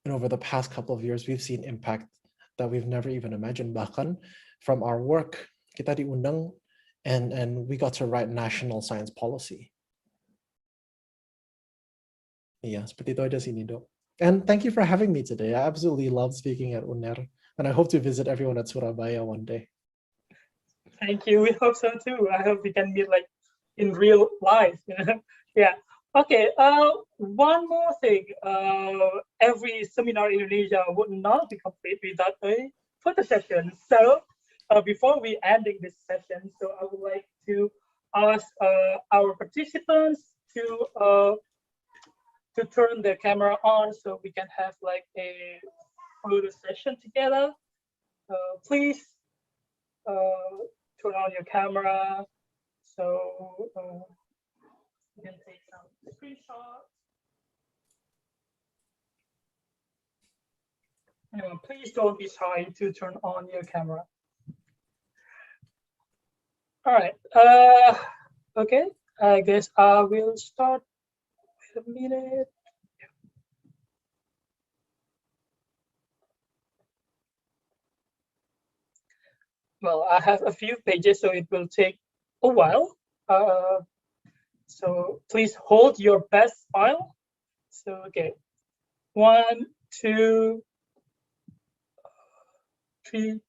And over the past couple of years, we've seen impact that we've never even imagined. Bahkan from our work, kita diundang and we got to write national science policy. Iya, seperti itu aja sih, Nido. And thank you for having me today. I absolutely love speaking at UNER, and I hope to visit everyone at Surabaya one day. Thank you. We hope so too. I hope we can meet like in real life. Yeah. Okay. One more thing. Every seminar in Indonesia would not be complete without a photo session. So before we ending this session, so I would like to ask our participants to turn the camera on so we can have like a photo session together. Please turn on your camera so you can take some screenshots. Anyway, please don't be shy to turn on your camera. All right. Okay. I guess I will start. Wait a minute. Well, I have a few pages, so it will take a while. So please hold your best file. So, okay. 1, 2, 3.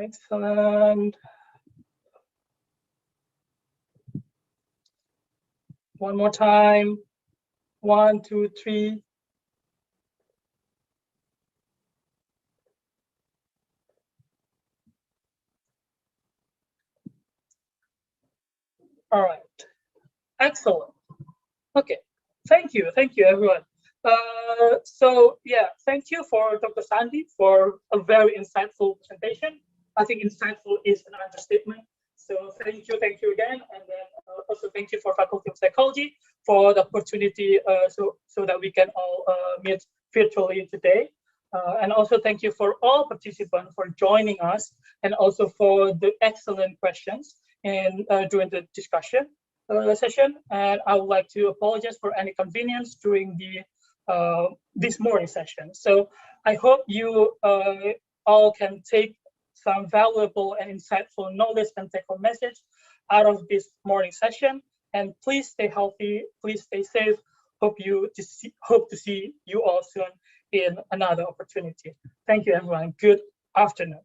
Excellent. One more time. 1, 2, 3. All right. Excellent. Okay, thank you everyone. So yeah, thank you for Dr. Sandy for a very insightful presentation. I think insightful is an understatement. So thank you again, and then also thank you for Faculty of Psychology for the opportunity so that we can all meet virtually today. And also thank you for all participants for joining us, and also for the excellent questions during the discussion session. And I would like to apologize for any inconvenience during this morning session. So I hope you all can take some valuable and insightful knowledge and take-home message out of this morning session. And please stay healthy, please stay safe. Hope to see you all soon in another opportunity. Thank you, everyone. Good afternoon.